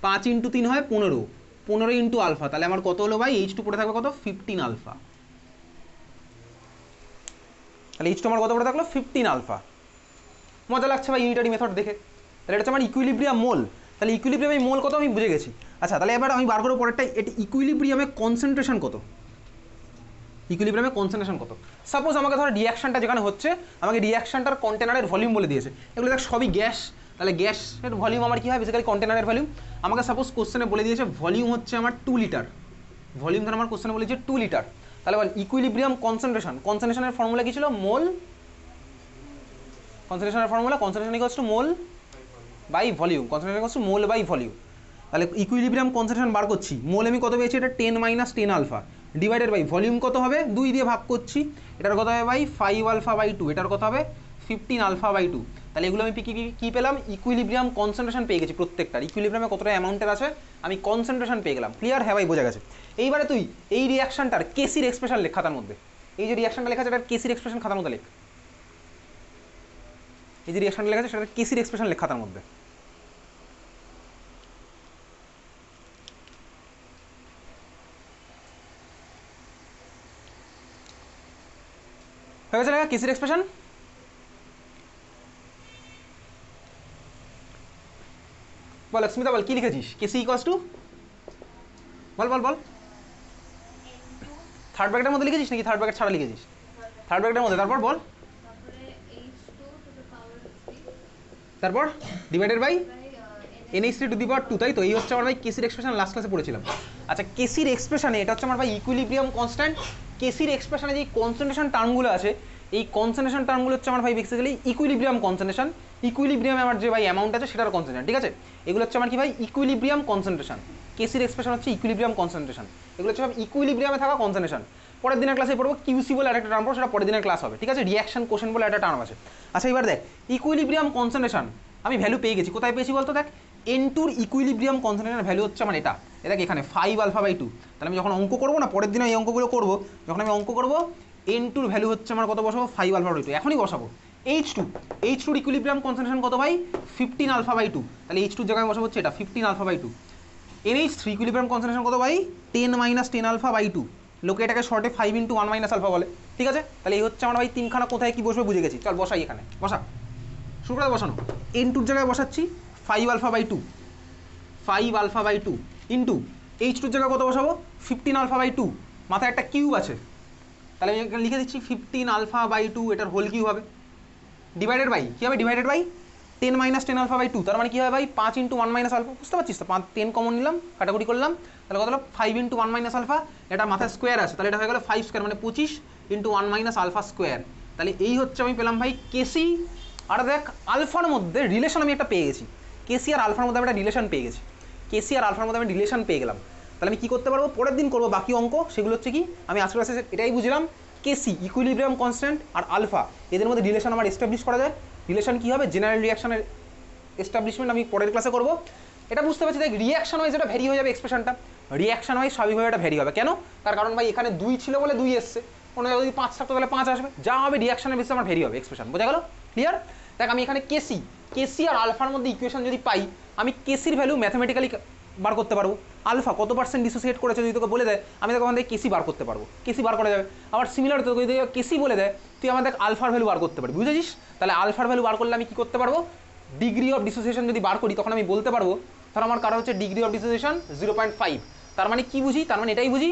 Speaker 1: 5 ইন্টু 3 হয় 15, 15 ইন্টু আলফা, তাহলে আমার কত হলো ভাই H2 পড়ে থাকবে কত 15 আলফা, তাহলে H2 আমার কত পড়ে থাকলো 15 আলফা। মজা লাগছে ভাই ইউনিটারি মেথড দেখে, তাহলে এটা হচ্ছে আমার ইকুইলিব্রিয়াম মোল, তাহলে ইকুইলিব্রিয়ামে মোল কত আমি বুঝে গেছি। আচ্ছা তাহলে এবার আমি বার করবো পরেরটা, এটা ইকুইলিব্রিয়ামে কনসেন্ট্রেশন কত, ইকুইলিব্রিয়ামে কনসেন্ট্রেশন কত, সাপোজ আমাকে ধরো রিয়াকশনটা যেখানে হচ্ছে আমাকে রিয়াকশনটার কন্টেনারের ভলিউম বলে দিয়েছে, এগুলো দেখ সবই গ্যাস, তাহলে গ্যাসের ভলিউম আমার কি হয় বেসিক্যালি কন্টেনারের ভলিউম, আমাকে সাপোজ কোশ্চেনে বলে দিয়েছে ভলিউম হচ্ছে আমার 2 লিটার, ভলিউম ধর আমার কোশ্চেনে বলে দিয়েছে 2 লিটার, তাহলে বল ইকুইলিব্রিয়াম কনসেন্ট্রেশন, কনসেন্ট্রেশনের ফর্মুলা কি ছিল মোল, কনসেন্ট্রেশনের formula concentration equals to mole by volume, concentration equals to mole by volume, তাহলে ইকুইলিব্রিয়াম কনসেন্ট্রেশন বার করছি, মোল আমি কত পেয়েছি, এটা 10 - 10 আলফা ডিভাইডেড বাই ভলিউম কত হবে 2 দিয়ে ভাগ করছি, এটার কত হবে ভাই 5 আলফা বাই 2, এটার কত হবে 15 আলফা বাই 2। তাহলে এগুলো আমি কি পেলাম, ইকুইলিব্রিয়াম কনসেন্ট্রেশন পেয়ে গেছি প্রত্যেকটার, ইকুইলিব্রিয়ামে কতটা অ্যামাউন্টের আছে আমি কনসেন্ট্রেশন পেয়ে গেলাম। ক্লিয়ার? হ্যাঁ ভাই বোঝা গেছে। এইবারে তুই এই রিয়াকশনটার কেসির এক্সপ্রেশন লেখ খাতার মধ্যে, এই যে রিয়াকশনটা লেখা আছে এটার কেসির এক্সপ্রেশন খাতার মধ্যে লেখ, এই যে রিয়াকশনটা লেখা আছে সেটার কেসির এক্সপ্রেশন লেখ খাতার মধ্যে। হয়ে গেছে লেখা কেসির এক্সপ্রেশন? বল স্মিতা বল কি লিখেছিস, কেসি ইকুয়ালস টু, বল বল বল, থার্ড ব্র্যাকেটের মধ্যে লিখেছিস নাকি থার্ড ব্র্যাকেট ছাড়া লিখেছিস? থার্ড ব্র্যাকেটের মধ্যে, তারপর বল, তারপর ডিভাইডেড বাই NH3 তাই তো? এই হচ্ছে আমার ভাই কেসির এক্সপ্রেশন, লাস্ট ক্লাসে পড়েছিলাম। আচ্ছা কেসির এক্সপ্রেশনে এটা হচ্ছে আমার ভাই ইকুইলিব্রিয়াম কনস্ট্যান্ট, কেসির এক্সপ্রেশনে যে কনসেন্ট্রেশন টার্মগুলো আছে এই কনসেন্ট্রেশন টার্মগুলো হচ্ছে আমার ভাই বেসিক্যালি ইকুইলিব্রিয়াম কনসেন্ট্রেশন, ইকুইলিব্রিয়ামে আমার যে ভাই অ্যামাউন্ট আছে সেটার কনসেন্ট্রেশন, ঠিক আছে? এগুলো হচ্ছে আমার কি ভাই ইকুইলিব্রিয়াম কনসেন্ট্রেশন, কেসির এক্সপ্রেশন হচ্ছে ইকুইলিব্রিয়াম কনসেন্ট্রেশন, এগুলো হচ্ছে সব ইকুইলিব্রিয়ামে থাকা কনসেন্ট্রেশন। পরের দিনের ক্লাসে পড়বো কিউসি বলে একটা টার্ম পড়বো, সেটা পরের দিনের ক্লাস হবে, ঠিক আছে? রিয়াকশন কোশেন্ট বলে একটা টার্ম আছে। আচ্ছা এবার দেখ ইকুইলিব্রিয়াম কনসেন্ট্রেশন আমি ভ্যালু পেয়ে গেছি, কোথায় পেয়েছি বলতো? দেখ N2 ইকুইলিব্রিয়াম কনসেন্ট্রেশনের ভ্যালু হচ্ছে আমার এটা, দেখ এখানে 5 আলফা বাই 2। তাহলে আমি যখন অঙ্ক করবো না, পরের দিনে এই অঙ্কগুলো করবো, যখন আমি অঙ্ক করবো N2 ভ্যালু হচ্ছে আমার কত বসাবো, 5 আলফা বাই 2, এখনই বসাবো। H2 ইকুইলিব্রিয়াম কনসেন্ট্রেশন কত ভাই 15 আলফা বাই 2, তাহলে H2 জায়গায় বসাবো হচ্ছে এটা 15 alpha by 2। NH3 equilibrium concentration কত ভাই 10 - 10 আলফা বাই 2, লোকে এটাকে শর্টে 5 × 1 - আলফা বলে, ঠিক আছে? তাহলে এই হচ্ছে আমার ভাই তিনখানা কোথায় কি বসবে বুঝে গেছি, চল বসাই, এখানে বসা, শুরু করে বসানো। N2 জায়গায় বসাচ্ছি 5 alpha by 2, 5 alpha by 2 into H2 জায়গায় কত বসাবো 15 আলফা বাই 2, মাথায় একটা কিউব আছে, তাহলে আমি এখানে লিখে দিচ্ছি 15 আলফা বাই 2, এটার হোল কিউব হবে, ডিভাইডেড বাই কী হবে, ডিভাইডেড বাই 10 - 10 আলফা বাই 2, তার মানে কী হবে ভাই 5 × 1 - আলফা, বুঝতে পারছিস তো? 10 কমন নিলাম, কাটাকুটি করলাম, তাহলে কত হলো 5 × 1 - আলফা, এটা মাথায় স্কোয়ার আছে, তাহলে এটা হয়ে গেলো 5 স্কোয়ার মানে 25 × 1 - আলফা স্কোয়ার। তাহলে এই হচ্ছে আমি পেলাম ভাই কেসি। আর দেখ আলফার মধ্যে রিলেশন আমি একটা পেয়ে গেছি, কেসি আর আলফার মধ্যে আমি একটা রিলেশন পেয়ে গেছি, কেসি আর আলফার মধ্যে আমি রিলেশন পেয়ে গেলাম। তাহলে আমি কী করতে পারবো, পরের দিন করবো বাকি অঙ্ক, সেগুলো হচ্ছে কি আমি আজকের ক্লাসে এটাই বুঝলাম, কেসি ইকুইলিব্রিয়াম কনস্ট্যান্ট আর আলফা এদের মধ্যে রিলেশন আমার এস্টাবলিশ করা যায়। রিলেশন কী হবে, জেনারেল রিয়াকশনের এস্টাবলিশমেন্ট আমি পরের ক্লাসে করবো। এটা বুঝতে পারছি, দেখ রিয়াকশন ওয়াইজ এটা ভ্যারি হয়ে যাবে এক্সপ্রেশনটা, রিয়াকশন ওয়াইজ স্বাভাবিকভাবে এটা ভ্যারি হবে, কেন? তার কারণ ভাই এখানে 2 ছিল বলে 2 এসছে, কোনো যদি 5 থাকতো তাহলে 5 আসবে, যা হবে রিয়াকশনের বেসিসে আমার ভ্যারি হবে এক্সপ্রেশন, বোঝা গেল? ক্লিয়ার? দেখ আমি এখানে কেসি আর আলফার মধ্যে ইকুয়েশন যদি পাই, আমি কেসির ভ্যালু ম্যাথমেটিক্যালি বার করতে পারবো, আলফা কত % ডিসোসিয়েট করেছে যদি তোকে বলে দেয়, আমি তোকে ওখান থেকে কেসি বার করতে পারবো, কেসি বার করা যাবে। আবার সিমিলার তোকে যদি কেসি বলে দেয়, তুই আমাদের আলফার ভ্যালু বার করতে পারবি, বুঝেছিস? তাহলে আলফার ভ্যালু বার করলে আমি কী করতে পারবো, ডিগ্রি অফ ডিসোসিয়েশন যদি বার করি তখন আমি বলতে পারবো, ধর আমার কারণ হচ্ছে ডিগ্রি অফ ডিসোসিয়েশন 0.5, তার মানে কি বুঝি, তার মানে এটাই বুঝি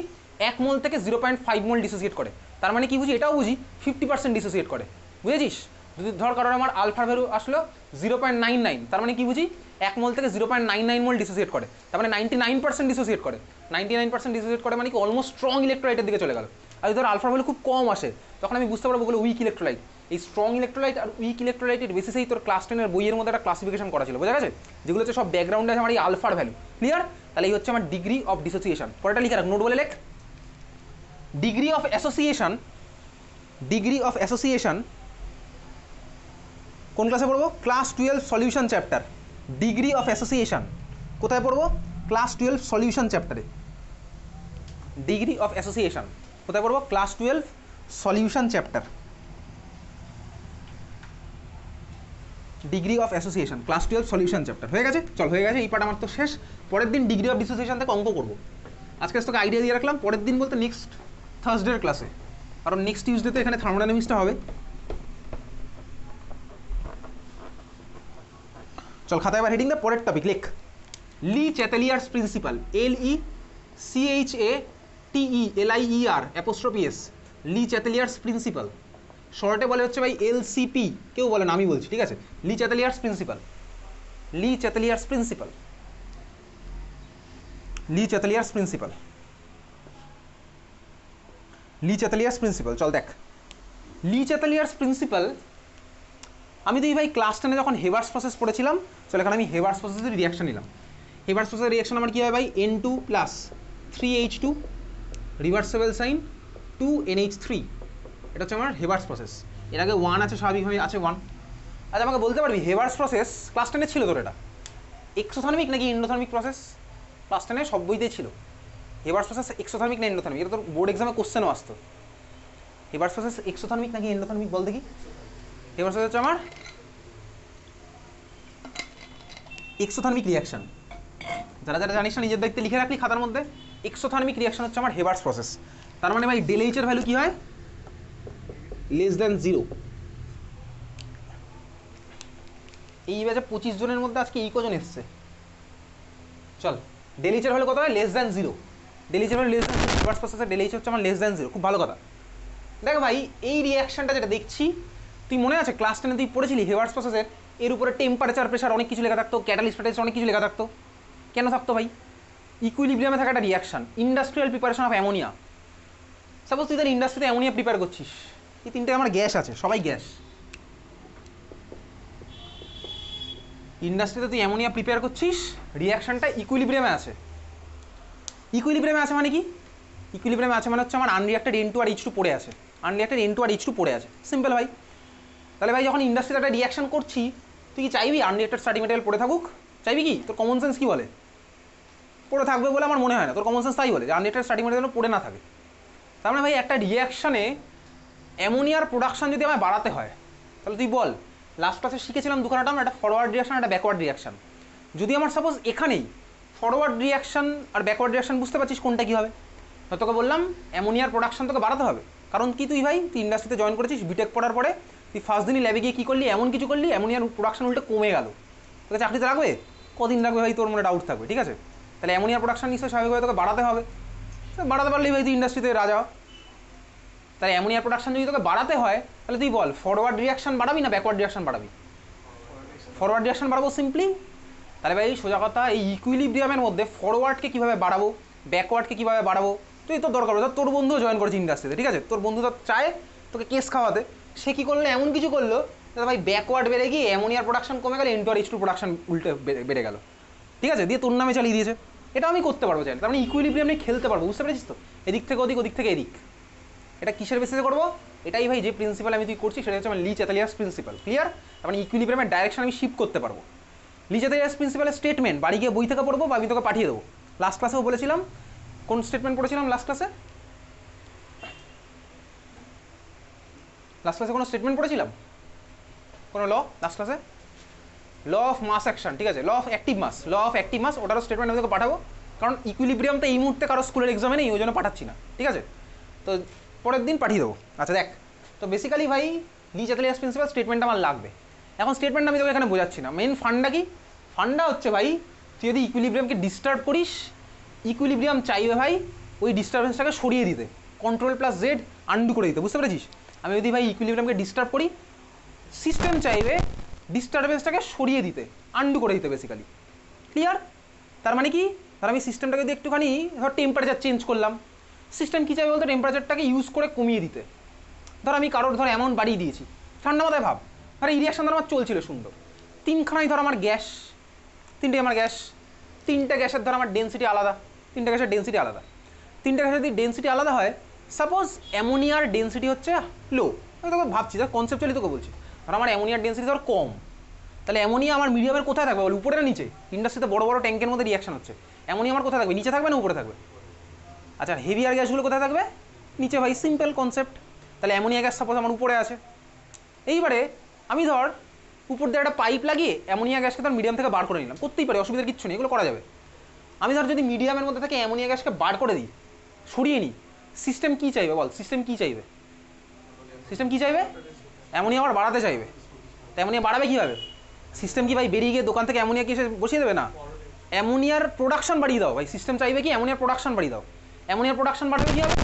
Speaker 1: 1 মোল থেকে 0.5 মোল ডিসোসিয়েট করে, তার মানে কি বুঝি, এটাও বুঝি 50% ডিসোসিয়েট করে, বুঝেছিস? যদি ধর কারণ আমার আলফার ভ্যালু আসলো 0.99, তার মানে কি বুঝি 1 মোল থেকে 0.99 মোল ডিসোসিয়েট করে, তার মানে 99% ডিসোসিয়েট করে, 99% ডিসোসিয়েট করে মানে কি অলমোস্ট স্ট্রং ইলেকট্রোলাইটের দিকে চলে গেল। আর যদি ধর আলফার ভ্যালু খুব কম আসে তখন আমি বুঝতে পারবো ওগুলো উইক ইলেকট্রোলাইট। এই স্ট্রং ইলেকট্রোলাইট আর উইক ইলেকট্রোলাইটের বেসিসেই তোর ক্লাস 10-এর বইয়ের মধ্যে একটা ক্লাসিফিকেশন করা ছিল, বোঝা গেছে? যেগুলো হচ্ছে সব ব্যাকগ্রাউন্ডে আছে আমার এই আলফার ভ্যালু, ক্লিয়ার? তাহলে এই হচ্ছে আমার ডিগ্রি অফ ডিসোসিয়েশন। পরেটা লিখে রাখ, নোট বলে লেখ, degree of association, degree of association কোন ক্লাসে পড়বো, class 12 solution chapter. Degree of association কোথায় পড়বো, ক্লাস 12 সলিউশন চ্যাপ্টারে। ডিগ্রি অফ অ্যাসোসিয়েশন কোথায় পড়বো, class 12 solution chapter. Degree of association class 12 solution chapter. হয়ে গেছে, চল হয়ে গেছে, এই পার্ট আমার তো শেষ। পরের দিন ডিগ্রি অফ ডিসোসিয়েশন থেকে অঙ্ক করবো। আজকে তোকে আইডিয়া দিয়ে রাখলাম, পরের দিন বলতে নেক্সট থার্সডের ক্লাসে, কারণ নেক্সট টিউসডেতে এখানে থার্মোডাইনামিক্সটা হবে। চল খাতায় এবার হেডিং দে, পরের টপিক লিখ, লি চ্যাটেলিয়ার্স প্রিন্সিপাল, LECHATELIER অ্যাপোস্ট্রফি S, লি চ্যাটেলিয়ার্স প্রিন্সিপাল, শর্টে বলে হচ্ছে ভাই LCP, কেউ বলে না আমি বলছি, ঠিক আছে? লি চ্যাটেলিয়ার্স প্রিন্সিপাল, লি চ্যাটেলিয়ার্স প্রিন্সিপাল, লি চ্যাটেলিয়ার্স প্রিন্সিপাল, লি চ্যাটেলিয়ার্স প্রিন্সিপাল। চল দেখ লি চ্যাটেলিয়ার্স প্রিন্সিপাল, আমি তো এই ভাই ক্লাস 10-এ যখন হেবার্স প্রসেস পড়েছিলাম, চল এখানে আমি হেবার্স প্রসেসের রিয়াকশন নিলাম। হেবার্স প্রসেসের রিয়াকশন আমার কী হবে ভাই N2 plus 3H2 reversible sign 2NH3, এটা হচ্ছে আমার হেবার্স প্রসেস। এর আগে 1 আছে, স্বাভাবিকভাবে আছে 1। আচ্ছা আমাকে বলতে পারবি হেবার্স প্রসেস ক্লাস 10 ছিল তোর এটা এক্সোথার্মিক নাকি এন্ডোথার্মিক প্রসেস? ক্লাস 10 সব বইতেই ছিল হেবার্স প্রসেস এক্সোথার্মিক না এন্ডোথার্মিক, এটা তোর বোর্ড এক্সামে কোশ্চেনও আসতো। হেবার্স প্রসেস এক্সোথার্মিক নাকি এন্ডোথার্মিক বল দেখি। হেবার্স প্রসেস হচ্ছে আমার এক্সোথার্মিক রিয়াকশন, যারা যারা জানিস না নিজের দায়িত্বে লিখে রাখলি খাতার মধ্যে। এক্সোথার্মিক রিয়াকশন হচ্ছে আমার হেবার্স প্রসেস। তার মানে ভাই ডেল এইচ এর ভ্যালু কি হয়? Less than 0। এই ব্যাচে 25 জনের মধ্যে আজকে এই কজন এসছে? চল, ডেল এইচ এর ভ্যালু কত হয়? Less than 0। ডেল এইচ এর ভ্যালু লেস দ্যান 0, হেবার্স প্রসেসের ডেল এইচ হচ্ছে আমার লেস দ্যান 0। খুব ভালো কথা। দেখ ভাই এই রিয়াকশনটা যেটা দেখছি, তুই মনে আছে ক্লাস 10 তুই পড়েছিলি হেবার্স প্রসেসের এর উপরে টেম্পারেচার, প্রেশার অনেক কিছু লেখা থাকতো, ক্যাটালিস্ট ফ্যাটালিস্ট অনেক কিছু লেখা থাকতো। কেন থাকতো ভাই? ইকুইলিব্রিয়ামে থাকা একটা reaction, industrial preparation of ammonia. Suppose তুই তার ইন্ডাস্ট্রিতে অ্যামোনিয়া প্রিপেয়ার করছিস, এই তিনটে আমার গ্যাস আছে, সবাই গ্যাস। ইন্ডাস্ট্রিতে তুই অ্যামোনিয়া প্রিপেয়ার করছিস, রিয়াকশনটা ইকুইলিব্রিয়ামে আছে। ইকুইলিব্রিয়ামে আছে মানে কি? ইকুইলিব্রিয়ামে আছে মানে হচ্ছে আমার আনরিয়াক্টেড N2 আর H2 পড়ে আছে, আনরিয়াক্টেড N2 আর H2 পড়ে আছে। সিম্পল ভাই। তাহলে ভাই যখন ইন্ডাস্ট্রিতে একটা রিয়াকশন করছি, তুই কি চাইবি আনরিয়াক্টেড স্টার্টিং ম্যাটেরিয়াল পড়ে থাকুক? চাইবি কি? তোর কমন সেন্স কি বলে? পড়ে থাকবে বলে আমার মনে হয় না। তোর কমন সেন্স তাই বলে যে আনরিয়াক্টেড স্টার্টিং ম্যাটেরিয়াল পড়ে না থাকে। তার মানে ভাই একটা রিয়াকশানে অ্যামোনিয়ার প্রোডাকশন যদি আমায় বাড়াতে হয়, তাহলে তুই বল, লাস্ট ক্লাসে শিখেছিলাম দুখানা টার্ম, একটা ফরওয়ার্ড রিয়াকশন, একটা ব্যাকওয়ার্ড রিয়াকশন। যদি আমার সাপোজ এখানেই ফরওয়ার্ড রিয়াকশন আর ব্যাকওয়ার্ড রিয়াকশন বুঝতে পারছিস কোনটা কী হবে, তোকে বললাম অ্যামোনিয়ার প্রোডাকশন তোকে বাড়াতে হবে। কারণ কি তুই ভাই তুই ইন্ডাস্ট্রিতে জয়েন করেছিস বিটেক পড়ার পরে, তুই ফার্স্ট দিনই ল্যাবে গিয়ে কী করলি, এমন কিছু করলি অ্যামোনিয়ার প্রোডাকশন উল্টে কমে গেল। তোকে চাকরিতে রাখবে? কদিন রাখবে ভাই তোর মনে ডাউট থাকবে, ঠিক আছে? তাহলে অ্যামোনিয়ার প্রোডাকশন নিশ্চয়ই স্বাভাবিকভাবে তোকে বাড়াতে হবে। বাড়াতে পারলেই ভাই তুই ইন্ডাস্ট্রিতে রাজা। তাই অ্যামোনিয়ার প্রোডাকশন যদি তোকে বাড়াতে হয়, তাহলে তুই বল ফরওয়ার্ড রিয়াকশন বাড়াবি না ব্যাকওয়ার্ড রিয়াকশন বাড়াবি? ফরওয়ার্ড রিয়াকশন বাড়াবো সিম্পলি। তাহলে ভাই সোজা কথা, এই ইকুইলিব্রিয়ামের মধ্যে ফরওয়ার্ডকে কীভাবে বাড়াবো, ব্যাকওয়ার্ডকে কীভাবে বাড়াবো, তুই তোর দরকার পড়ে। তোর বন্ধুও জয়েন করেছে ইন্ডাস্ট্রিতে, ঠিক আছে? তোর বন্ধু তো চায় তোকে কেস খাওয়াতে, সে কী করলো, এমন কিছু করলো তাহলে ভাই ব্যাকওয়ার্ড বেড়ে গিয়ে অ্যামোনিয়ার প্রোডাকশন কমে গেল, N2 আর H2 প্রোডাকশন উল্টে বেড়ে গেল, ঠিক আছে? দিয়ে তোর নামে চালিয়ে দিয়েছে। এটা আমি করতে পারবো চাইলে। তার মানে ইকুইলিব্রিয়াম নিয়ে খেলতে পারবো, বুঝতে পেরেছিস তো? এদিক থেকে ওদিক, ওদিক থেকে এদিক। এটা কিসের বেসিসে করবো? এটাই ভাই যে প্রিন্সিপাল আমি তুই করছি সেটা হচ্ছে আমার লি-চ্যাটালিয়াস প্রিন্সিপাল। ক্লিয়ার? তার মানে ইকুইলিব্রিয়ামের ডাইরেকশন আমি শিফট করতে পারবো। লি-চ্যাটালিয়াস প্রিন্সিপালের স্টেটমেন্ট বাড়ি গিয়ে বই থেকে পড়বো বা আমি তোকে পাঠিয়ে দেবো। লাস্ট ক্লাসেও বলেছিলাম, কোন স্টেটমেন্ট পড়েছিলাম লাস্ট ক্লাসে? লাস্ট ক্লাসে কোনো স্টেটমেন্ট পড়েছিলাম? কোনো ল লাস্ট ক্লাসে? ল অফ মাস অ্যাকশন, ঠিক আছে? Law of active mass, law of active mass, ওটারও স্টেটমেন্ট আমি তোকে পাঠাবো। কারণ ইকুইলিব্রিয়াম তো এই মুহূর্তে কারো স্কুলের এক্সামে নেই, ওই জন্য পাঠাচ্ছি না, ঠিক আছে? তো পরের দিন পাঠিয়ে দেবো। আচ্ছা দেখ, তো বেসিক্যালি ভাই লি-চ্যাটালিয়াস প্রিন্সিপাল স্টেটমেন্ট আমার লাগবে। এখন স্টেটমেন্ট আমি তোকে এখানে বোঝাচ্ছি না। মেন ফান্ডা কি? ফান্ডা হচ্ছে ভাই তুই যদি ইকুইলিব্রিয়ামকে ডিস্টার্ব করিস, ইকুইলিব্রিয়াম চাইবে ভাই ওই ডিস্টারবেন্সটাকে সরিয়ে দিতে, Ctrl+Z আন্ডু করে দিতে, বুঝতে পেরেছিস? আমি যদি ভাই ইকুইলিব্রিয়ামকে ডিস্টার্ব করি, সিস্টেম চাইবে ডিস্টারবেন্সটাকে সরিয়ে দিতে, আন্ডু করে দিতে বেসিক্যালি। ক্লিয়ার? তার মানে কি? ধর আমি সিস্টেমটাকে যদি একটুখানি ধর টেম্পারেচার চেঞ্জ করলাম, সিস্টেম কী চাইবে বলতে টেম্পারেচারটাকে ইউজ করে কমিয়ে দিতে। ধর আমি কারোর ধর অ্যামাউন্ট বাড়িয়ে দিয়েছি, ঠান্ডা মাথায় ভাব, ধর এই রিয়াকশন ধর আমার চলছিল সুন্দর, তিনখানাই ধর আমার গ্যাস, তিনটে আমার গ্যাস, তিনটে গ্যাসের ধর আমার ডেন্সিটি আলাদা, তিনটে গ্যাসের ডেন্সিটি আলাদা, তিনটে গ্যাসের যদি ডেন্সিটি আলাদা হয়, সাপোজ অ্যামোনিয়ার ডেন্সিটি হচ্ছে লো, আমি তোকে ভাবছি ধর কনসেপচুয়ালি তোকে বলছি, ধর আমার অ্যামোনিয়ার ডেন্সিটি ধর কম, তাহলে অ্যামোনিয়া আমার মিডিয়ামের কোথায় থাকবে বল? উপরে না নিচে? ইন্ডাস্ট্রিতে বড় বড় ট্যাঙ্কের মধ্যে রিয়াকশন হচ্ছে, অ্যামোনিয়া আমার কোথায় থাকবে? নিচে থাকবে না উপরে থাকবে? আচ্ছা হেভিয়ার গ্যাসগুলো কোথায় থাকবে? নিচে ভাই, সিম্পল কনসেপ্ট। তাহলে অ্যামোনিয়া গ্যাস সাপোজ আমার উপরে আছে, এইবারে আমি ধর উপর দিয়ে একটা পাইপ লাগিয়ে অ্যামোনিয়া গ্যাসকে ধর মিডিয়াম থেকে বার করে নিলাম, করতেই পারি, অসুবিধার কিচ্ছু নেই, এগুলো করা যাবে। আমি ধর যদি মিডিয়ামের মধ্যে থেকে অ্যামোনিয়া গ্যাসকে বার করে দিই, সরিয়ে নিই, সিস্টেম কী চাইবে বল? সিস্টেম কী চাইবে? সিস্টেম কী চাইবে? অ্যামোনিয়া আবার বাড়াতে চাইবে। তো অ্যামোনিয়া বাড়াবে কীভাবে? সিস্টেম কি ভাই বেরিয়ে গিয়ে দোকান থেকে অ্যামোনিয়া কি এসে বসিয়ে দেবে? না, অ্যামোনিয়ার প্রোডাকশন বাড়িয়ে দাও ভাই। সিস্টেম চাইবে কি অ্যামোনিয়ার প্রোডাকশন বাড়িয়ে দাও। অ্যামোনিয়ার প্রোডাকশন বাড়বে কী হবে?